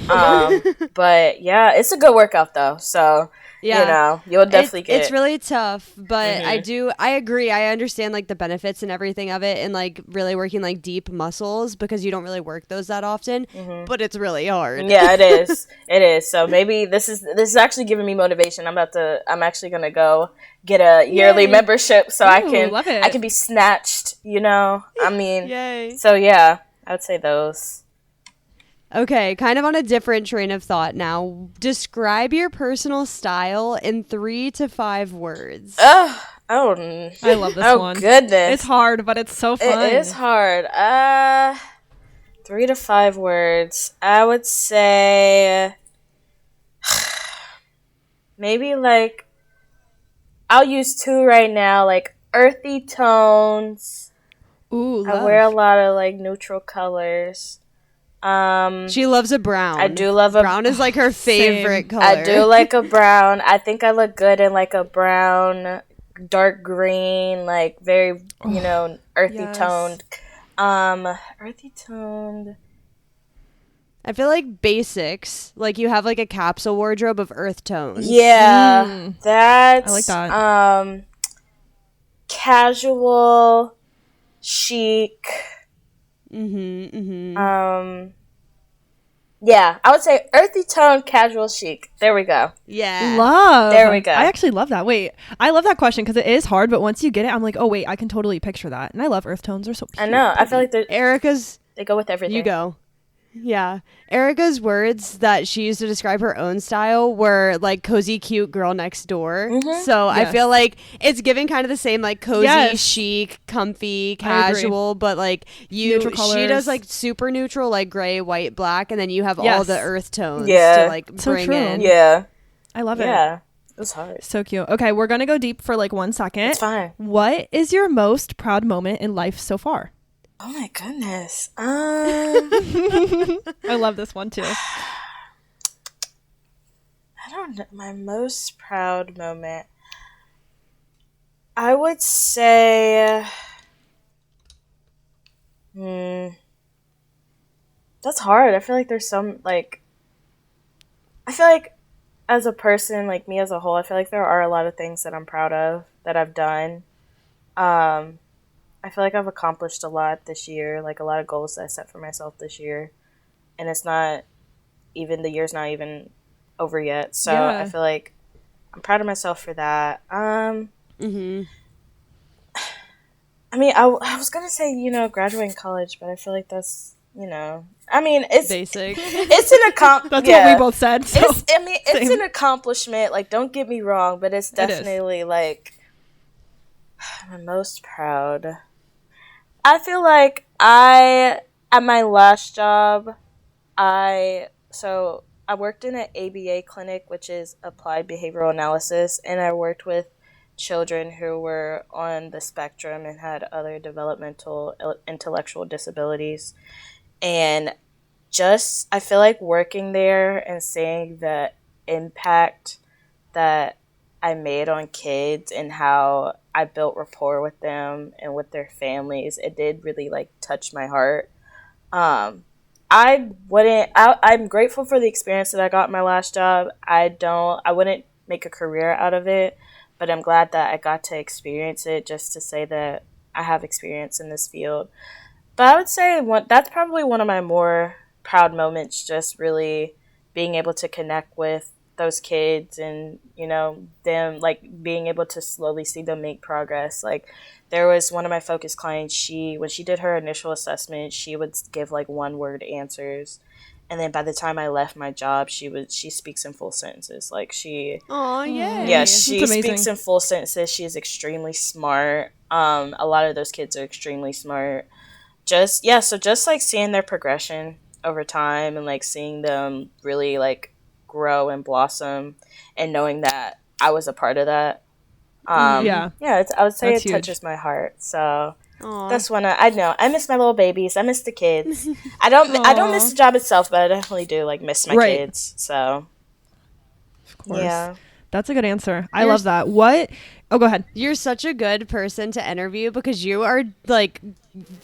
But yeah, it's a good workout though. So, you'll definitely get it. It's really tough, but I agree. I understand like the benefits and everything of it and like really working like deep muscles because you don't really work those that often, but it's really hard. Yeah, it is. It is. So maybe this is actually giving me motivation. I'm actually going to go get a yearly membership so I can be snatched, I mean, Yay. So yeah, I would say those. Okay, kind of on a different train of thought now. Describe your personal style in 3 to 5 words. I love this one. Oh, goodness. It's hard, but it's so fun. It is hard. 3 to 5 words. I would say maybe like I'll use 2 right now, like earthy tones. Ooh, I wear a lot of like neutral colors. She loves a brown. I do love a brown is like her favorite color. I do like a brown. I think I look good in like a brown, dark green, like very earthy toned. Earthy toned. I feel like basics. Like you have like a capsule wardrobe of earth tones. Yeah, that's I like that. Casual, chic. Yeah, I would say earthy tone, casual, chic. There we go. Yeah. There we go. I actually love that. Wait, I love that question because it is hard, but once you get it, I'm like, oh wait, I can totally picture that. And I love earth tones. They're so cute. I know. I feel like they go with everything. You go. Yeah. Erica's words that she used to describe her own style were like cozy, cute girl next door. So I feel like it's giving kind of the same like cozy, chic, comfy, casual, but like she does like super neutral, like gray, white, black, and then you have all the earth tones to like bring in. Yeah. I love it. Yeah. It was hard. So cute. Okay, we're going to go deep for like 1 second. It's fine. What is your most proud moment in life so far? Oh my goodness. I love this one too. I don't know. My most proud moment. I would say. That's hard. I feel like there's some like. I feel like as a person, like me as a whole, I feel like there are a lot of things that I'm proud of that I've done. I feel like I've accomplished a lot this year, like a lot of goals that I set for myself this year. And it's not even, the year's not even over yet. So I feel like I'm proud of myself for that. Mm-hmm. I mean, I was going to say, graduating college, but I feel like that's, I mean, it's basic. It's an accomplishment. That's what we both said. So. It's an accomplishment. Like, don't get me wrong, but it's definitely like I'm most proud. I feel like at my last job, I worked in an ABA clinic, which is applied behavioral analysis, and I worked with children who were on the spectrum and had other developmental intellectual disabilities. And I feel like working there and seeing the impact that I made on kids and how I built rapport with them and with their families, it did really like touch my heart. I'm grateful for the experience that I got in my last job. I wouldn't make a career out of it, but I'm glad that I got to experience it, just to say that I have experience in this field. But I would say that's probably one of my more proud moments, just really being able to connect with those kids and, them, like, being able to slowly see them make progress. Like, there was one of my focus clients, when she did her initial assessment, she would give, like, one-word answers. And then by the time I left my job, she speaks in full sentences. Like, Aw, yay. Yeah, she speaks in full sentences. She is extremely smart. A lot of those kids are extremely smart. So just like seeing their progression over time and like seeing them really like grow and blossom and knowing that I was a part of that. I would say it touches my heart. So that's one I know. I miss my little babies. I miss the kids. I don't miss the job itself, but I definitely do like miss my kids. So of course. Yeah. That's a good answer. I love that. What? Oh, go ahead. You're such a good person to interview because you are like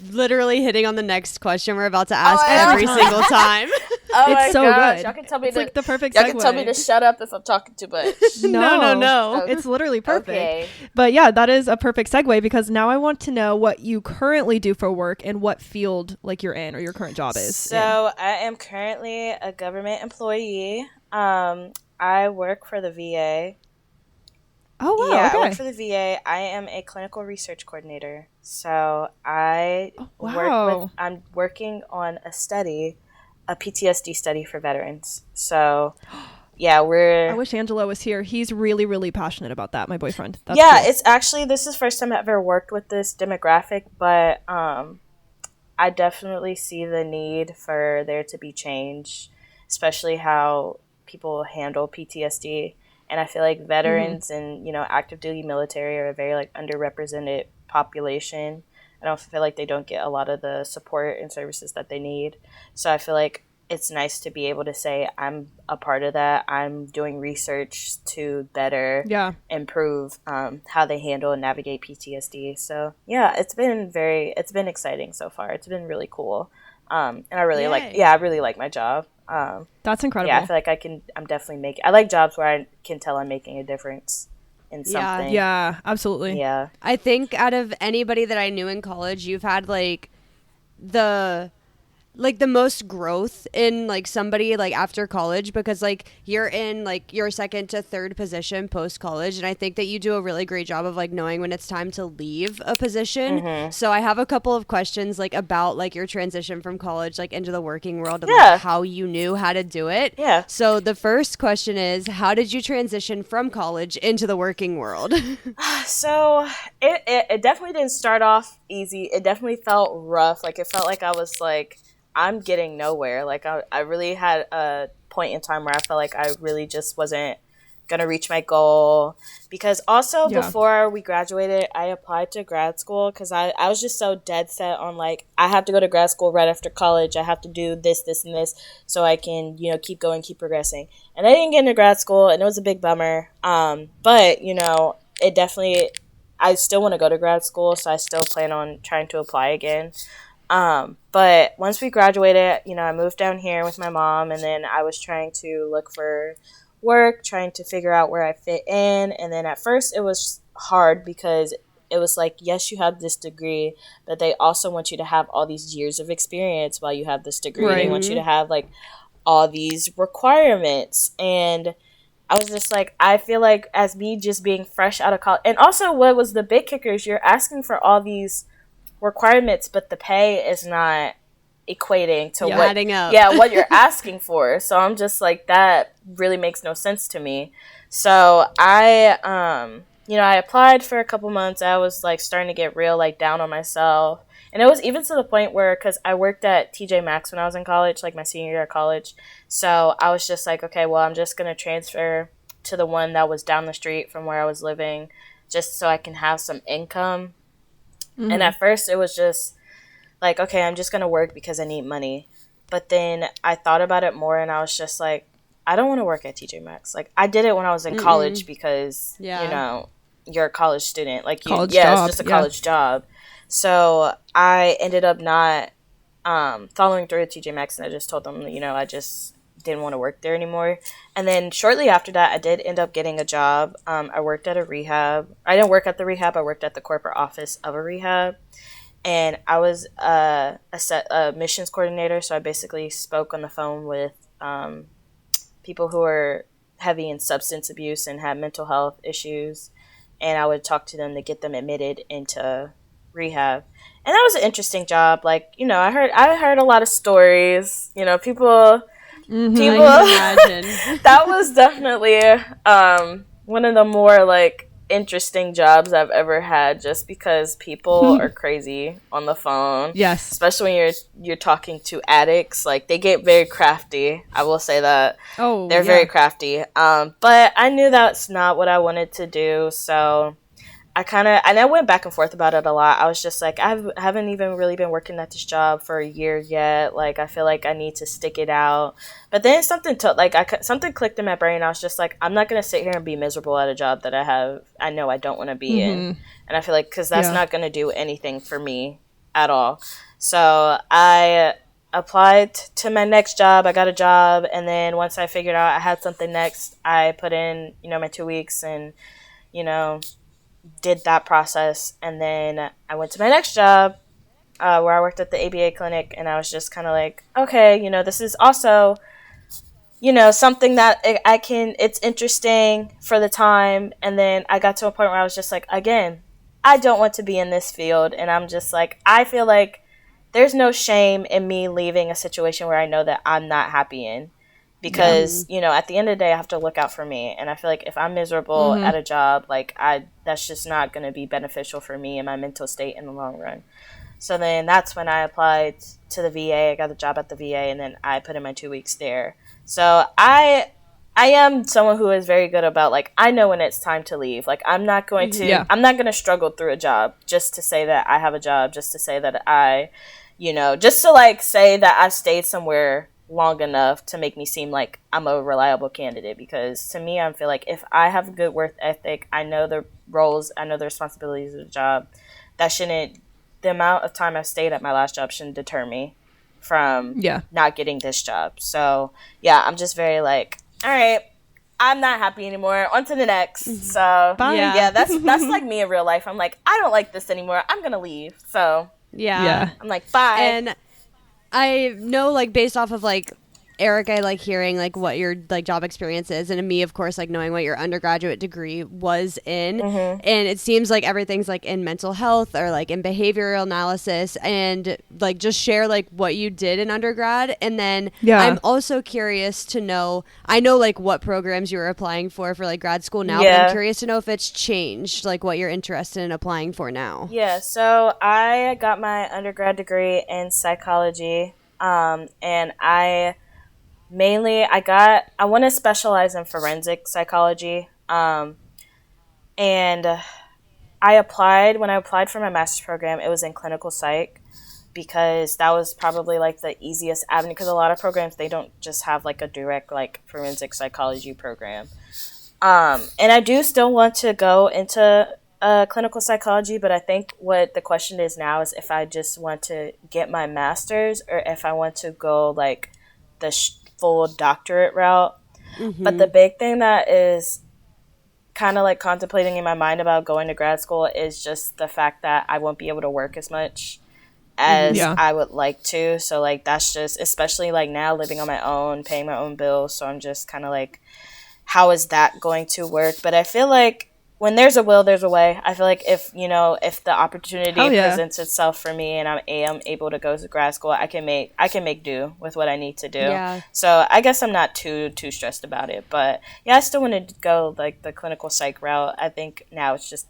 literally hitting on the next question we're about to ask every single time. It's so good. Y'all can tell me it's like the perfect y'all segue. can tell me to shut up if I'm talking too much. No. It's literally perfect. Okay. But yeah, that is a perfect segue because now I want to know what you currently do for work and what field like you're in or your current job is. So I am currently a government employee. I work for the VA. Oh, wow. Yeah, okay. I work for the VA. I am a clinical research coordinator. So I'm working on a PTSD study for veterans. So yeah, I wish Angelo was here. He's really, really passionate about that, my boyfriend. That's cool. It's actually, this is the first time I've ever worked with this demographic, but I definitely see the need for there to be change, especially how people handle PTSD. And I feel like veterans and, active duty military are a very like underrepresented population. I don't feel like they don't get a lot of the support and services that they need. So I feel like it's nice to be able to say I'm a part of that. I'm doing research to better improve how they handle and navigate PTSD. So yeah, it's been exciting so far. It's been really cool. And I really like my job. That's incredible. Yeah, I feel like I'm definitely I like jobs where I can tell I'm making a difference in something. Yeah, absolutely. Yeah. I think out of anybody that I knew in college, you've had like the most growth in like somebody like after college because like you're in like your second to third position post college, and I think that you do a really great job of like knowing when it's time to leave a position. So I have a couple of questions like about like your transition from college like into the working world and like how you knew how to do it. Yeah. So the first question is, how did you transition from college into the working world? So it definitely didn't start off easy. It definitely felt rough. Like it felt like I was like, I'm getting nowhere. Like I really had a point in time where I felt like I really just wasn't going to reach my goal. Because also before we graduated, I applied to grad school because I was just so dead set on like, I have to go to grad school right after college. I have to do this, and this so I can, keep going, keep progressing. And I didn't get into grad school and it was a big bummer. But, it definitely, I still want to go to grad school. So I still plan on trying to apply again. But once we graduated, I moved down here with my mom, and then I was trying to look for work, trying to figure out where I fit in. And then at first it was hard because it was like, yes, you have this degree, but they also want you to have all these years of experience while you have this degree. Right. They want you to have like all these requirements. And I was just like, I feel like as me just being fresh out of college, and also what was the big kicker is you're asking for all these requirements, but the pay is not equating to what you're asking for. So I'm just like, that really makes no sense to me. So I I applied for a couple months. I was like starting to get real like down on myself. And it was even to the point where, because I worked at TJ Maxx when I was in college, like my senior year of college. So I was just like, okay, well, I'm just going to transfer to the one that was down the street from where I was living just so I can have some income. Mm-hmm. And at first it was just like, okay, I'm just going to work because I need money. But then I thought about it more and I was just like, I don't want to work at TJ Maxx. Like, I did it when I was in college because, you know, you're a college student. Like, it's just a college job. So I ended up not following through with TJ Maxx, and I just told them, you know, I just didn't want to work there anymore. And then shortly after that, I did end up getting a job. I worked at a rehab. I didn't work at the rehab. I worked at the corporate office of a rehab. And I was a missions coordinator, so I basically spoke on the phone with people who were heavy in substance abuse and had mental health issues. And I would talk to them to get them admitted into rehab. And that was an interesting job. Like, you know, I heard a lot of stories, you know, people that was definitely one of the more like interesting jobs I've ever had, just because people are crazy on the phone. Yes. Especially when you're talking to addicts. Like, they get very crafty. I will say that. Oh, they're very crafty. But I knew that's not what I wanted to do, so I went back and forth about it a lot. I was just like, I haven't even really been working at this job for a year yet. Like, I feel like I need to stick it out. But then something clicked in my brain. I was just like, I'm not going to sit here and be miserable at a job that I know I don't want to be in. And I feel like, because that's not going to do anything for me at all. So I applied to my next job. I got a job. And then once I figured out I had something next, I put in, you know, my 2 weeks and, you know, did that process. And then I went to my next job where I worked at the ABA clinic, and I was just kind of like, okay, you know, this is also, you know, something that it's interesting for the time. And then I got to a point where I was just like, again, I don't want to be in this field. And I'm just like, I feel like there's no shame in me leaving a situation where I know that I'm not happy in. Because, you know, at the end of the day, I have to look out for me. And I feel like if I'm miserable at a job, like, that's just not going to be beneficial for me and my mental state in the long run. So then that's when I applied to the VA. I got a job at the VA, and then I put in my 2 weeks there. So I am someone who is very good about, like, I know when it's time to leave. Like, I'm not going to struggle through a job just to say that I have a job, just to say that just to, like, say that I've stayed somewhere long enough to make me seem like I'm a reliable candidate. Because to me, I feel like if I have a good work ethic, I know the roles, I know the responsibilities of the job, the amount of time I've stayed at my last job shouldn't deter me from not getting this job. So yeah, I'm just very like, all right, I'm not happy anymore, on to the next. So that's like me in real life. I'm like, I don't like this anymore, I'm gonna leave. So I'm like, bye. And I know, like, based off of, like, Eric, I like hearing, like, what your, like, job experience is, and me, of course, like, knowing what your undergraduate degree was in. And it seems like everything's, like, in mental health or, like, in behavioral analysis, and, like, just share, like, what you did in undergrad. And then I'm also curious to know, I know, like, what programs you were applying for like, grad school now, but I'm curious to know if it's changed, like, what you're interested in applying for now. Yeah, so I got my undergrad degree in psychology, and I want to specialize in forensic psychology. And when I applied for my master's program, it was in clinical psych, because that was probably like the easiest avenue, because a lot of programs, they don't just have like a direct like forensic psychology program. And I do still want to go into clinical psychology, but I think what the question is now is if I just want to get my master's or if I want to go like the full doctorate route. But the big thing that is kind of like contemplating in my mind about going to grad school is just the fact that I won't be able to work as much as I would like to. So like that's just, especially like now living on my own, paying my own bills, so I'm just kind of like, how is that going to work? But I feel like when there's a will, there's a way. I feel like if the opportunity presents itself for me and I am able to go to grad school, I can make do with what I need to do. Yeah. So I guess I'm not too stressed about it. But yeah, I still want to go like the clinical psych route. I think now it's just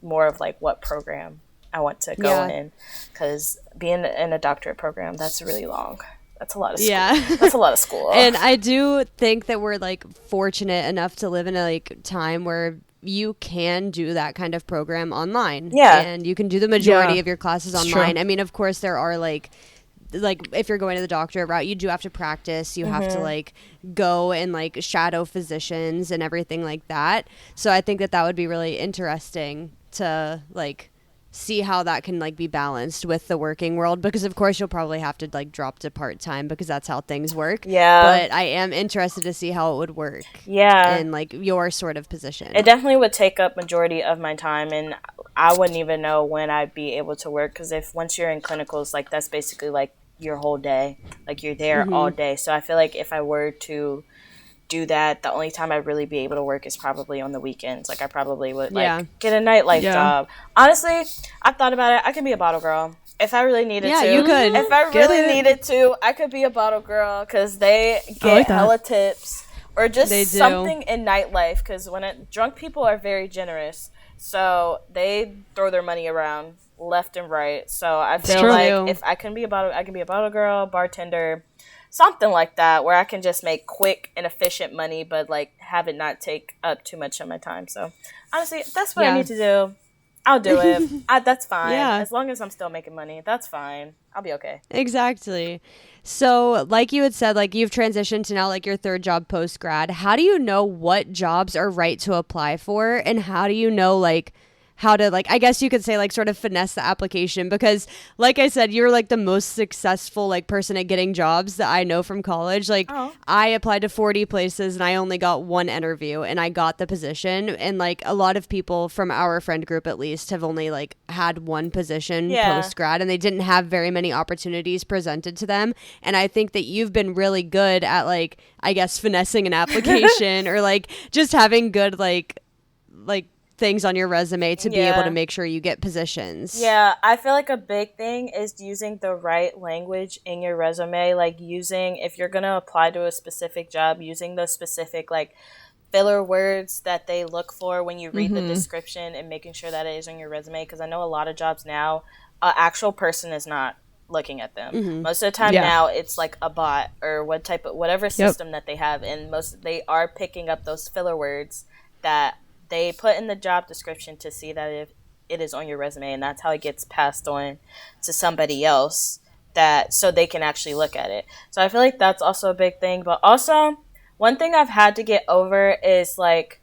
more of like what program I want to go in, because being in a doctorate program, that's really long. That's a lot of school. Yeah. That's a lot of school. And I do think that we're like fortunate enough to live in a like time where you can do that kind of program online. Yeah. And you can do the majority of your classes online. I mean, of course there are like if you're going to the doctorate route, you do have to practice. You have to like go and like shadow physicians and everything like that. So I think that would be really interesting to like see how that can like be balanced with the working world, because of course you'll probably have to like drop to part-time because that's how things work. But I am interested to see how it would work in like your sort of position. It definitely would take up majority of my time, and I wouldn't even know when I'd be able to work, because once you're in clinicals, like that's basically like your whole day, like you're there all day. So I feel like if I were to do that, the only time I'd really be able to work is probably on the weekends. Like I probably would like get a nightlife job. Honestly, I thought about it. I could be a bottle girl if I really needed to. You could. If I really needed to, I could be a bottle girl, because they get hella tips, or just something in nightlife, because drunk people are very generous, so they throw their money around left and right. So I feel like if I can be a bottle girl, bartender, something like that, where I can just make quick and efficient money, but like have it not take up too much of my time. So honestly, that's what I need to do. I'll do it. That's fine. As long as I'm still making money, that's fine. I'll be okay. Exactly. So like you had said, like you've transitioned to now like your third job post-grad. How do you know what jobs are right to apply for? And how do you know like how to, like, I guess you could say, like, sort of finesse the application? Because, like I said, you're, like, the most successful, like, person at getting jobs that I know from college. Like, I applied to 40 places, and I only got one interview, and I got the position. And, like, a lot of people from our friend group, at least, have only, like, had one position post-grad, and they didn't have very many opportunities presented to them. And I think that you've been really good at, like, I guess, finessing an application or, like, just having good, like things on your resume to be able to make sure you get positions. Yeah, I feel like a big thing is using the right language in your resume. Like if you're going to apply to a specific job, using those specific like filler words that they look for when you read the description, and making sure that it is on your resume. Because I know a lot of jobs now, an actual person is not looking at them. Most of the time now it's like a bot or whatever system that they have, and they are picking up those filler words that they put in the job description to see that if it is on your resume, and that's how it gets passed on to somebody else, so they can actually look at it. So I feel like that's also a big thing. But also, one thing I've had to get over is like,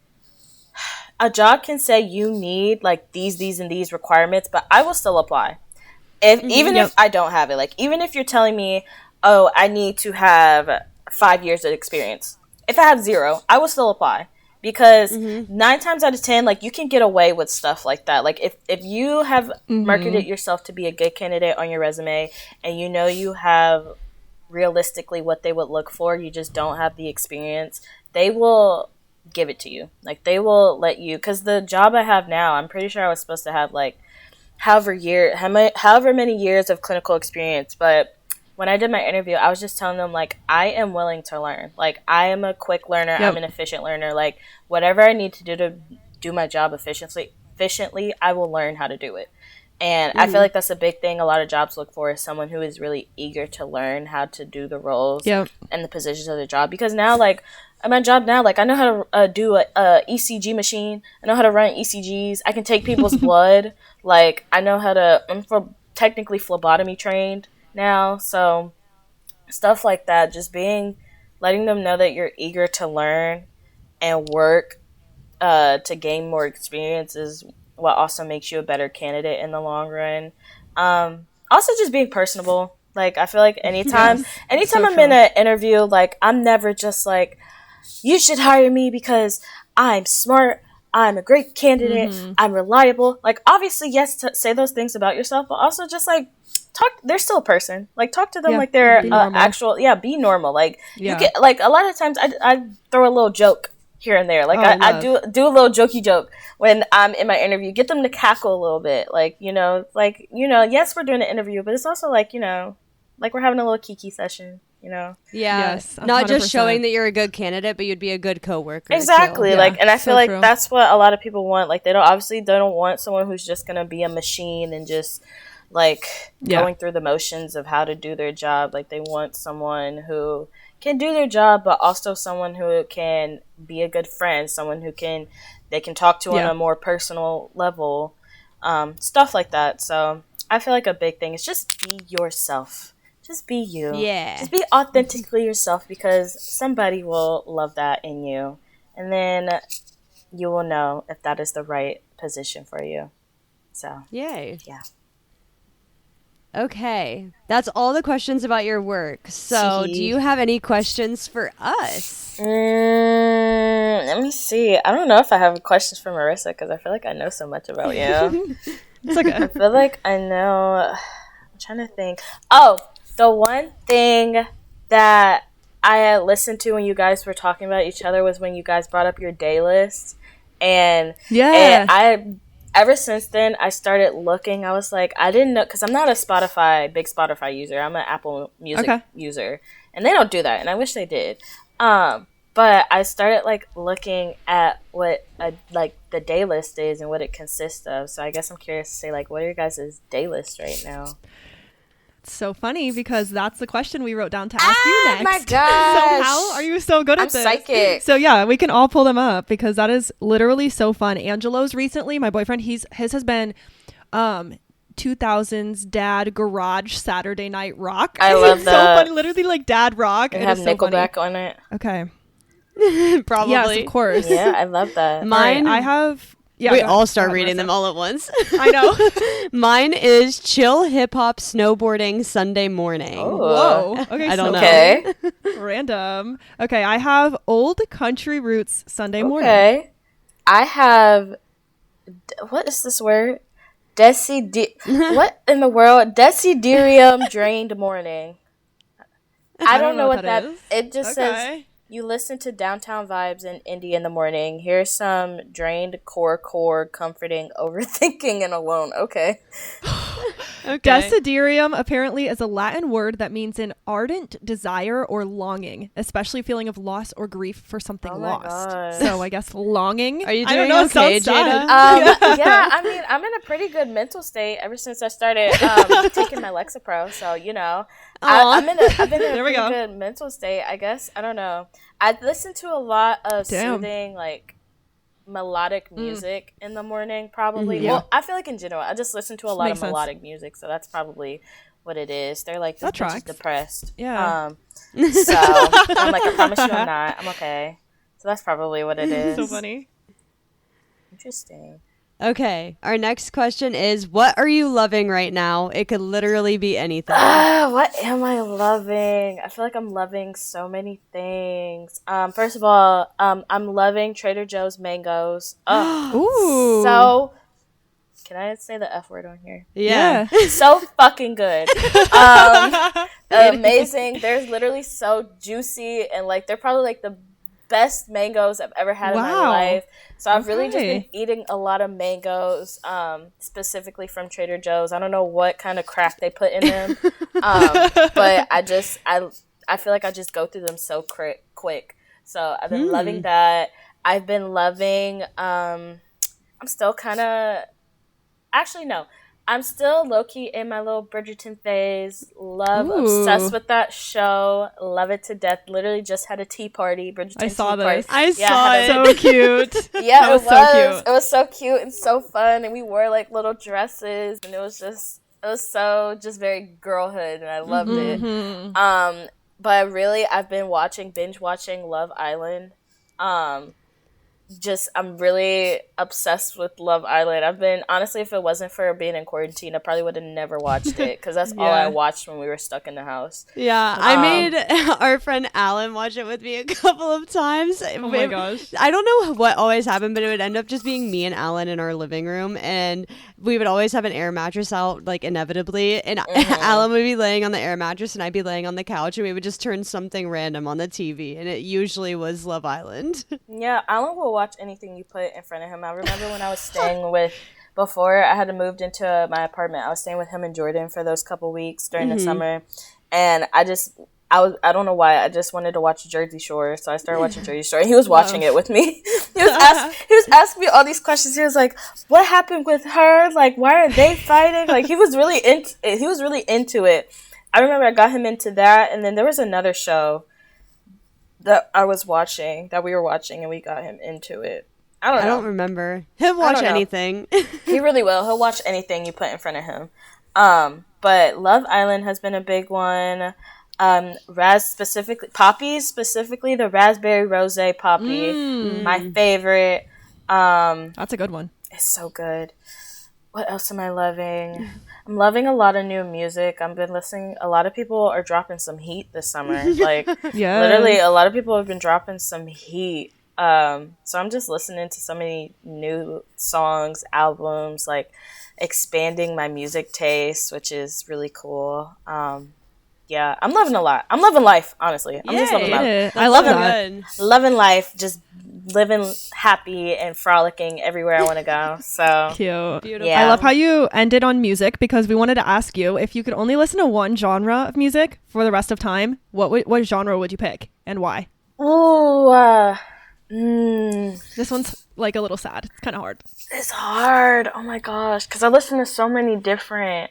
a job can say you need like these and these requirements, but I will still apply. If I don't have it, like even if you're telling me, oh, I need to have 5 years of experience. If I have 0, I will still apply. Because 9 times out of 10, like you can get away with stuff like that. Like if you have marketed yourself to be a good candidate on your resume, and you know you have realistically what they would look for, you just don't have the experience, they will give it to you. Like they will let you, because the job I have now, I'm pretty sure I was supposed to have like however many years of clinical experience, but when I did my interview, I was just telling them, like, I am willing to learn. Like, I am a quick learner. I'm an efficient learner. Like, whatever I need to do my job efficiently, I will learn how to do it. And I feel like that's a big thing a lot of jobs look for, is someone who is really eager to learn how to do the roles and the positions of the job. Because now, like, at my job now, like, I know how to do a ECG machine. I know how to run ECGs. I can take people's blood. Like, I know how to, I'm technically phlebotomy trained now, so stuff like that, just letting them know that you're eager to learn and work to gain more experience is what also makes you a better candidate in the long run. Also just being personable. Like I feel like anytime I'm in an interview, like I'm never just like, you should hire me because I'm smart, I'm a great candidate. I'm reliable. Like, obviously, yes, say those things about yourself, but also just like talk. They're still a person. Like, talk to them like they're actual. Yeah, be normal. Like you get like a lot of times I throw a little joke here and there. Like I do a little jokey joke when I'm in my interview. Get them to cackle a little bit. Like yes, we're doing an interview, but it's also like like we're having a little kiki session. Yeah. Yes, not just showing that you're a good candidate, but you'd be a good coworker. Exactly. Too. Like, and I feel like true. that's what a lot of people want. Like, they don't want someone who's just going to be a machine and just like going through the motions of how to do their job. Like, they want someone who can do their job, but also someone who can be a good friend, someone who they can talk to on a more personal level, stuff like that. So I feel like a big thing is just be yourself. Just be you. Yeah. Just be authentically yourself, because somebody will love that in you. And then you will know if that is the right position for you. So, yay. Yeah. Okay. That's all the questions about your work. So, do you have any questions for us? Let me see. I don't know if I have questions for Marissa, because I feel like I know so much about you. It's okay. I feel like I know. I'm trying to think. Oh, the one thing that I listened to when you guys were talking about each other was when you guys brought up your day list. And I ever since then, I started looking. I was like, I didn't know, because I'm not a big Spotify user. I'm an Apple Music user. And they don't do that, and I wish they did. But I started like looking at what the day list is and what it consists of. So I guess I'm curious to say, like, what are your guys' day list right now? So funny, because that's the question we wrote down to ask you next. Oh my gosh. So how are you so good at this? I'm psychic. So yeah, we can all pull them up, because that is literally so fun. Angelo's recently, my boyfriend, his has been 2000s dad garage Saturday night rock. I love that. So funny, literally like dad rock. It have Nickelback on it. Okay. Probably. Yes, of course. Yeah, I love that. Mine, right, I have. Yeah, we all start reading them all at once. I know. Mine is chill hip hop snowboarding Sunday morning. Oh. Whoa. Okay. I don't know. Okay. Random. Okay, I have old country roots Sunday morning. Okay. I have. What is this word? What in the world? Desiderium drained morning. I don't know what that is. It just says. You listen to downtown vibes and indie in the morning. Here's some drained core, comforting, overthinking, and alone. Okay. Desiderium apparently is a Latin word that means an ardent desire or longing, especially feeling of loss or grief for something lost. God. So I guess longing. Are you doing I don't know, okay, Jada? Yeah, I mean, I'm in a pretty good mental state ever since I started taking my Lexapro. So, I've been in a pretty good mental state, I guess. I don't know. I listen to a lot of soothing, like, melodic music in the morning, probably. Well, I feel like in general, I just listen to a lot of melodic music, so that's probably what it is. They're like, this bitch is depressed. Yeah. So I'm like, I promise you I'm not. I'm okay. So that's probably what it is. So funny. Interesting. Okay. Our next question is, what are you loving right now? It could literally be anything. What am I loving? I feel like I'm loving so many things. First of all, I'm loving Trader Joe's mangoes. Ooh. So, can I say the F word on here? Yeah. So fucking good. Amazing. They're literally so juicy, and like they're probably like the best mangoes I've ever had in my life. So I've really just been eating a lot of mangoes, specifically from Trader Joe's. I don't know what kind of crack they put in them, but I feel like I just go through them so quick. So I've been loving that. I've been loving. I'm still kind of. Actually, no. I'm still low-key in my little Bridgerton phase. Obsessed with that show. Love it to death. Literally just had a tea party. Bridgerton I saw tea party. this. I saw it. So cute. Yeah, it was so cute. It was so cute and so fun. And we wore like little dresses. And it was so just very girlhood. And I loved it. But really, I've been binge watching Love Island. I'm really obsessed with Love Island. I've been, honestly, if it wasn't for being in quarantine, I probably would have never watched it because that's all I watched when we were stuck in the house. Yeah, I made our friend Alan watch it with me a couple of times. Oh my gosh. I don't know what always happened, but it would end up just being me and Alan in our living room, and we would always have an air mattress out, like, inevitably, and Alan would be laying on the air mattress and I'd be laying on the couch, and we would just turn something random on the TV, and it usually was Love Island. Yeah, Alan will watch anything you put in front of him. I remember when I was staying with, before I had moved into my apartment, I was staying with him and Jordan for those couple weeks during the summer, and I don't know why, I just wanted to watch Jersey Shore, so I started watching Jersey Shore, and he was watching it with me. He was asking me all these questions. He was like, what happened with her? Like, why are they fighting? Like, he was really into it. I remember I got him into that, and then there was another show that we were watching, and we got him into it. I don't remember. He'll watch anything. He really will. He'll watch anything you put in front of him. But Love Island has been a big one. Poppies specifically, the raspberry rose poppy, my favorite. That's a good one. It's so good. What else am I loving? I'm loving a lot of new music. I've been listening. A lot of people are dropping some heat this summer. Like, literally, a lot of people have been dropping some heat. So I'm just listening to so many new songs, albums, like expanding my music taste, which is really cool. Yeah, I'm loving a lot. I'm loving life, honestly. I'm just loving life. I love that. Loving life, just living happy and frolicking everywhere I want to go. So cute. Beautiful. Yeah. I love how you ended on music, because we wanted to ask you, if you could only listen to one genre of music for the rest of time, what genre would you pick and why? Ooh, This one's like a little sad. It's kind of hard. It's hard. Oh my gosh, because I listen to so many different.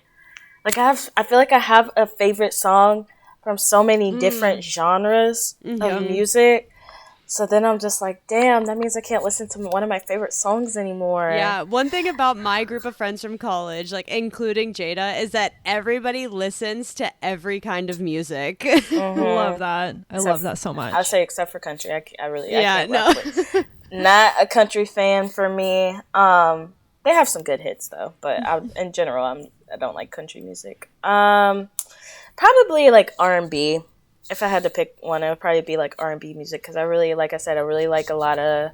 Like, I feel like I have a favorite song from so many different genres of music. So then I'm just like, damn, that means I can't listen to one of my favorite songs anymore. Yeah, one thing about my group of friends from college, like including Jada, is that everybody listens to every kind of music. Love that. I love that so much. I'll say except for country. I can't rock with. Not a country fan for me. They have some good hits though, but in general, I don't like country music. Probably like R&B. If I had to pick one, it would probably be like R&B music, because I really like a lot of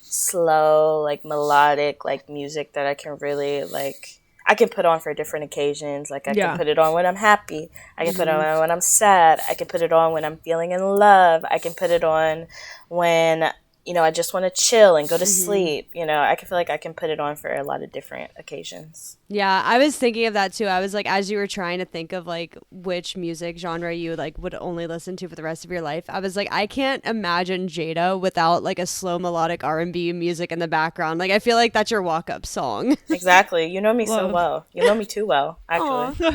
slow, like melodic, like music that I can really like. I can put on for different occasions. Like I can put it on when I'm happy. I can put it on when I'm sad. I can put it on when I'm feeling in love. I can put it on when, you know, I just want to chill and go to sleep. You know, I can feel like I can put it on for a lot of different occasions. Yeah, I was thinking of that too. I was like, as you were trying to think of like which music genre you like would only listen to for the rest of your life, I was like, I can't imagine Jada without like a slow melodic R&B music in the background. Like, I feel like that's your walk-up song. Exactly. You know me so well. You know me too well, actually.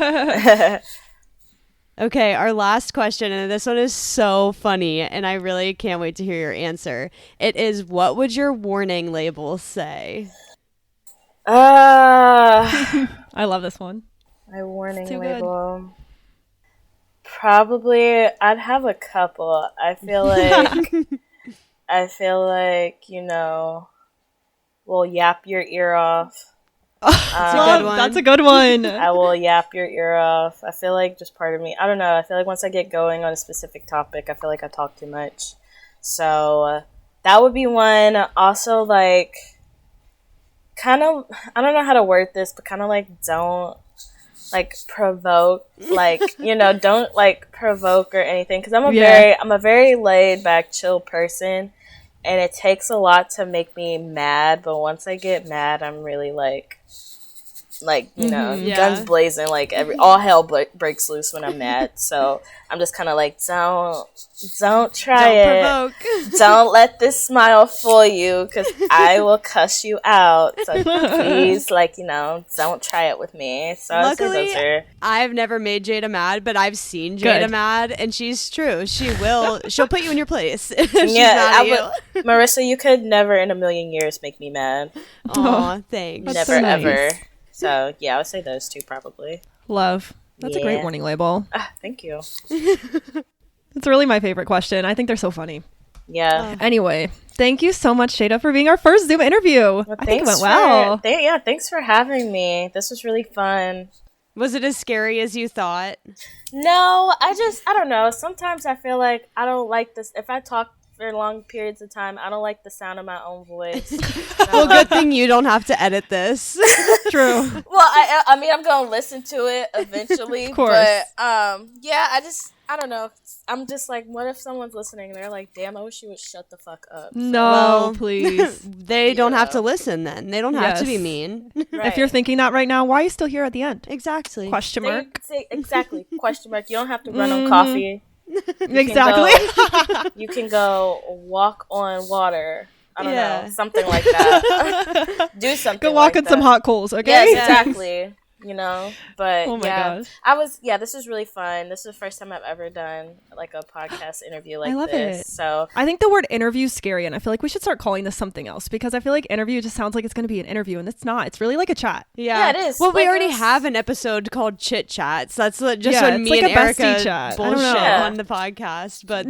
Okay, our last question, and this one is so funny, and I really can't wait to hear your answer. It is, what would your warning label say? I love this one. My warning label. Good. Probably, I'd have a couple. I feel like, you know, we'll yap your ear off. That's a good one. I will yap your ear off. I feel like just part of me, I don't know, I feel like once I get going on a specific topic, I feel like I talk too much. So that would be one. Also, like, kind of, I don't know how to word this, but kind of like don't like provoke, like, you know, don't like provoke or anything, because I'm a very laid back, chill person, and it takes a lot to make me mad, but once I get mad, I'm really like, you know, guns blazing, like all hell breaks loose when I'm mad. So I'm just kind of like, don't try it. Provoke. Don't let this smile fool you, because I will cuss you out. So please, like, you know, don't try it with me. So luckily, I've never made Jada mad, but I've seen Jada mad, and she's true. She'll put you in your place. If she's mad at you. Marissa, you could never in a million years make me mad. Aw, thanks. Never, so nice. Ever. So, yeah, I would say those two probably. Love. That's a great warning label. Thank you. It's really my favorite question. I think they're so funny. Yeah. Anyway, thank you so much, Jada, for being our first Zoom interview. Well, I think it went well. Thanks for having me. This was really fun. Was it as scary as you thought? No, I don't know. Sometimes I feel like I don't like this. If I talk for long periods of time, I don't like the sound of my own voice. Well, good thing you don't have to edit this. True. Well, I mean, I'm going to listen to it eventually. Of course. But, yeah, I don't know. I'm just like, what if someone's listening and they're like, damn, I wish you would shut the fuck up. No, please. They don't have to listen then. They don't have to be mean. Right. If you're thinking that right now, why are you still here at the end? Exactly. Question mark. Exactly. Question mark. You don't have to run on coffee. Exactly. You can go walk on water. I don't know. Something like that. Do something Go walk like on some that. hot coals, okay? Yes, exactly. You know, but oh my gosh. this was really fun. This is the first time I've ever done like a podcast interview like I love this. it. So I think the word interview is scary, and I feel like we should start calling this something else, because I feel like interview just sounds like it's going to be an interview, and it's not. It's really like a chat. Yeah, it is. Well, we Like, already have an episode called Chit Chats. That's just when it's me like and a bestie Erica chat. bullshit Yeah. on the podcast. But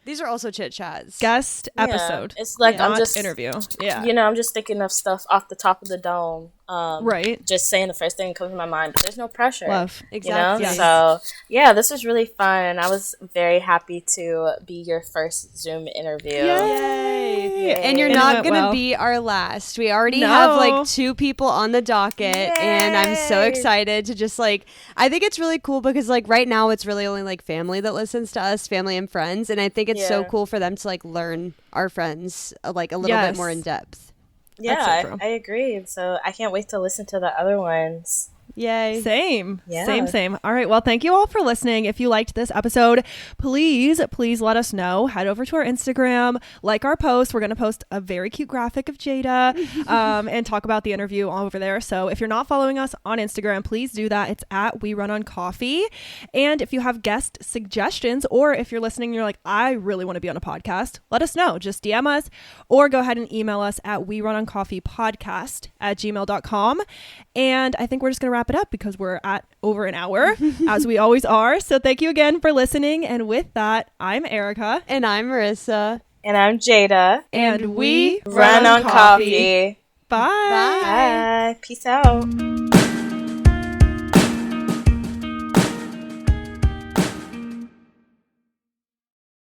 these are also chit chats. Guest episode. It's like I'm not just interview. Yeah. You know, I'm just thinking of stuff off the top of the dome. Right. Just saying the first thing that comes to my mind, but there's no pressure. Love. Exactly. You know? So yeah, this was really fun, and I was very happy to be your first Zoom interview. Yay! And you're It not went gonna well. be our last. We already have like 2 people on the docket, and I'm so Yay. excited to just like. I think it's really cool because like right now it's really only like family that listens to us, family and friends, and I think it's so cool for them to like learn our friends like a little bit more in depth. Yeah, so true. I agree. So I can't wait to listen to the other ones. Yay. Same. Yeah. Same. All right. Well, thank you all for listening. If you liked this episode, please let us know. Head over to our Instagram, like our post. We're going to post a very cute graphic of Jada and talk about the interview all over there. So if you're not following us on Instagram, please do that. It's at We Run on Coffee. And if you have guest suggestions, or if you're listening and you're like, I really want to be on a podcast, let us know. Just DM us or go ahead and email us at werunoncoffeepodcast@gmail.com. And I think we're just going to wrap it up because we're at over an hour as we always are. So thank you again for listening. And with that, I'm Erica. And I'm Marissa. And I'm Jada. And we run on coffee. Bye. Bye. Peace out.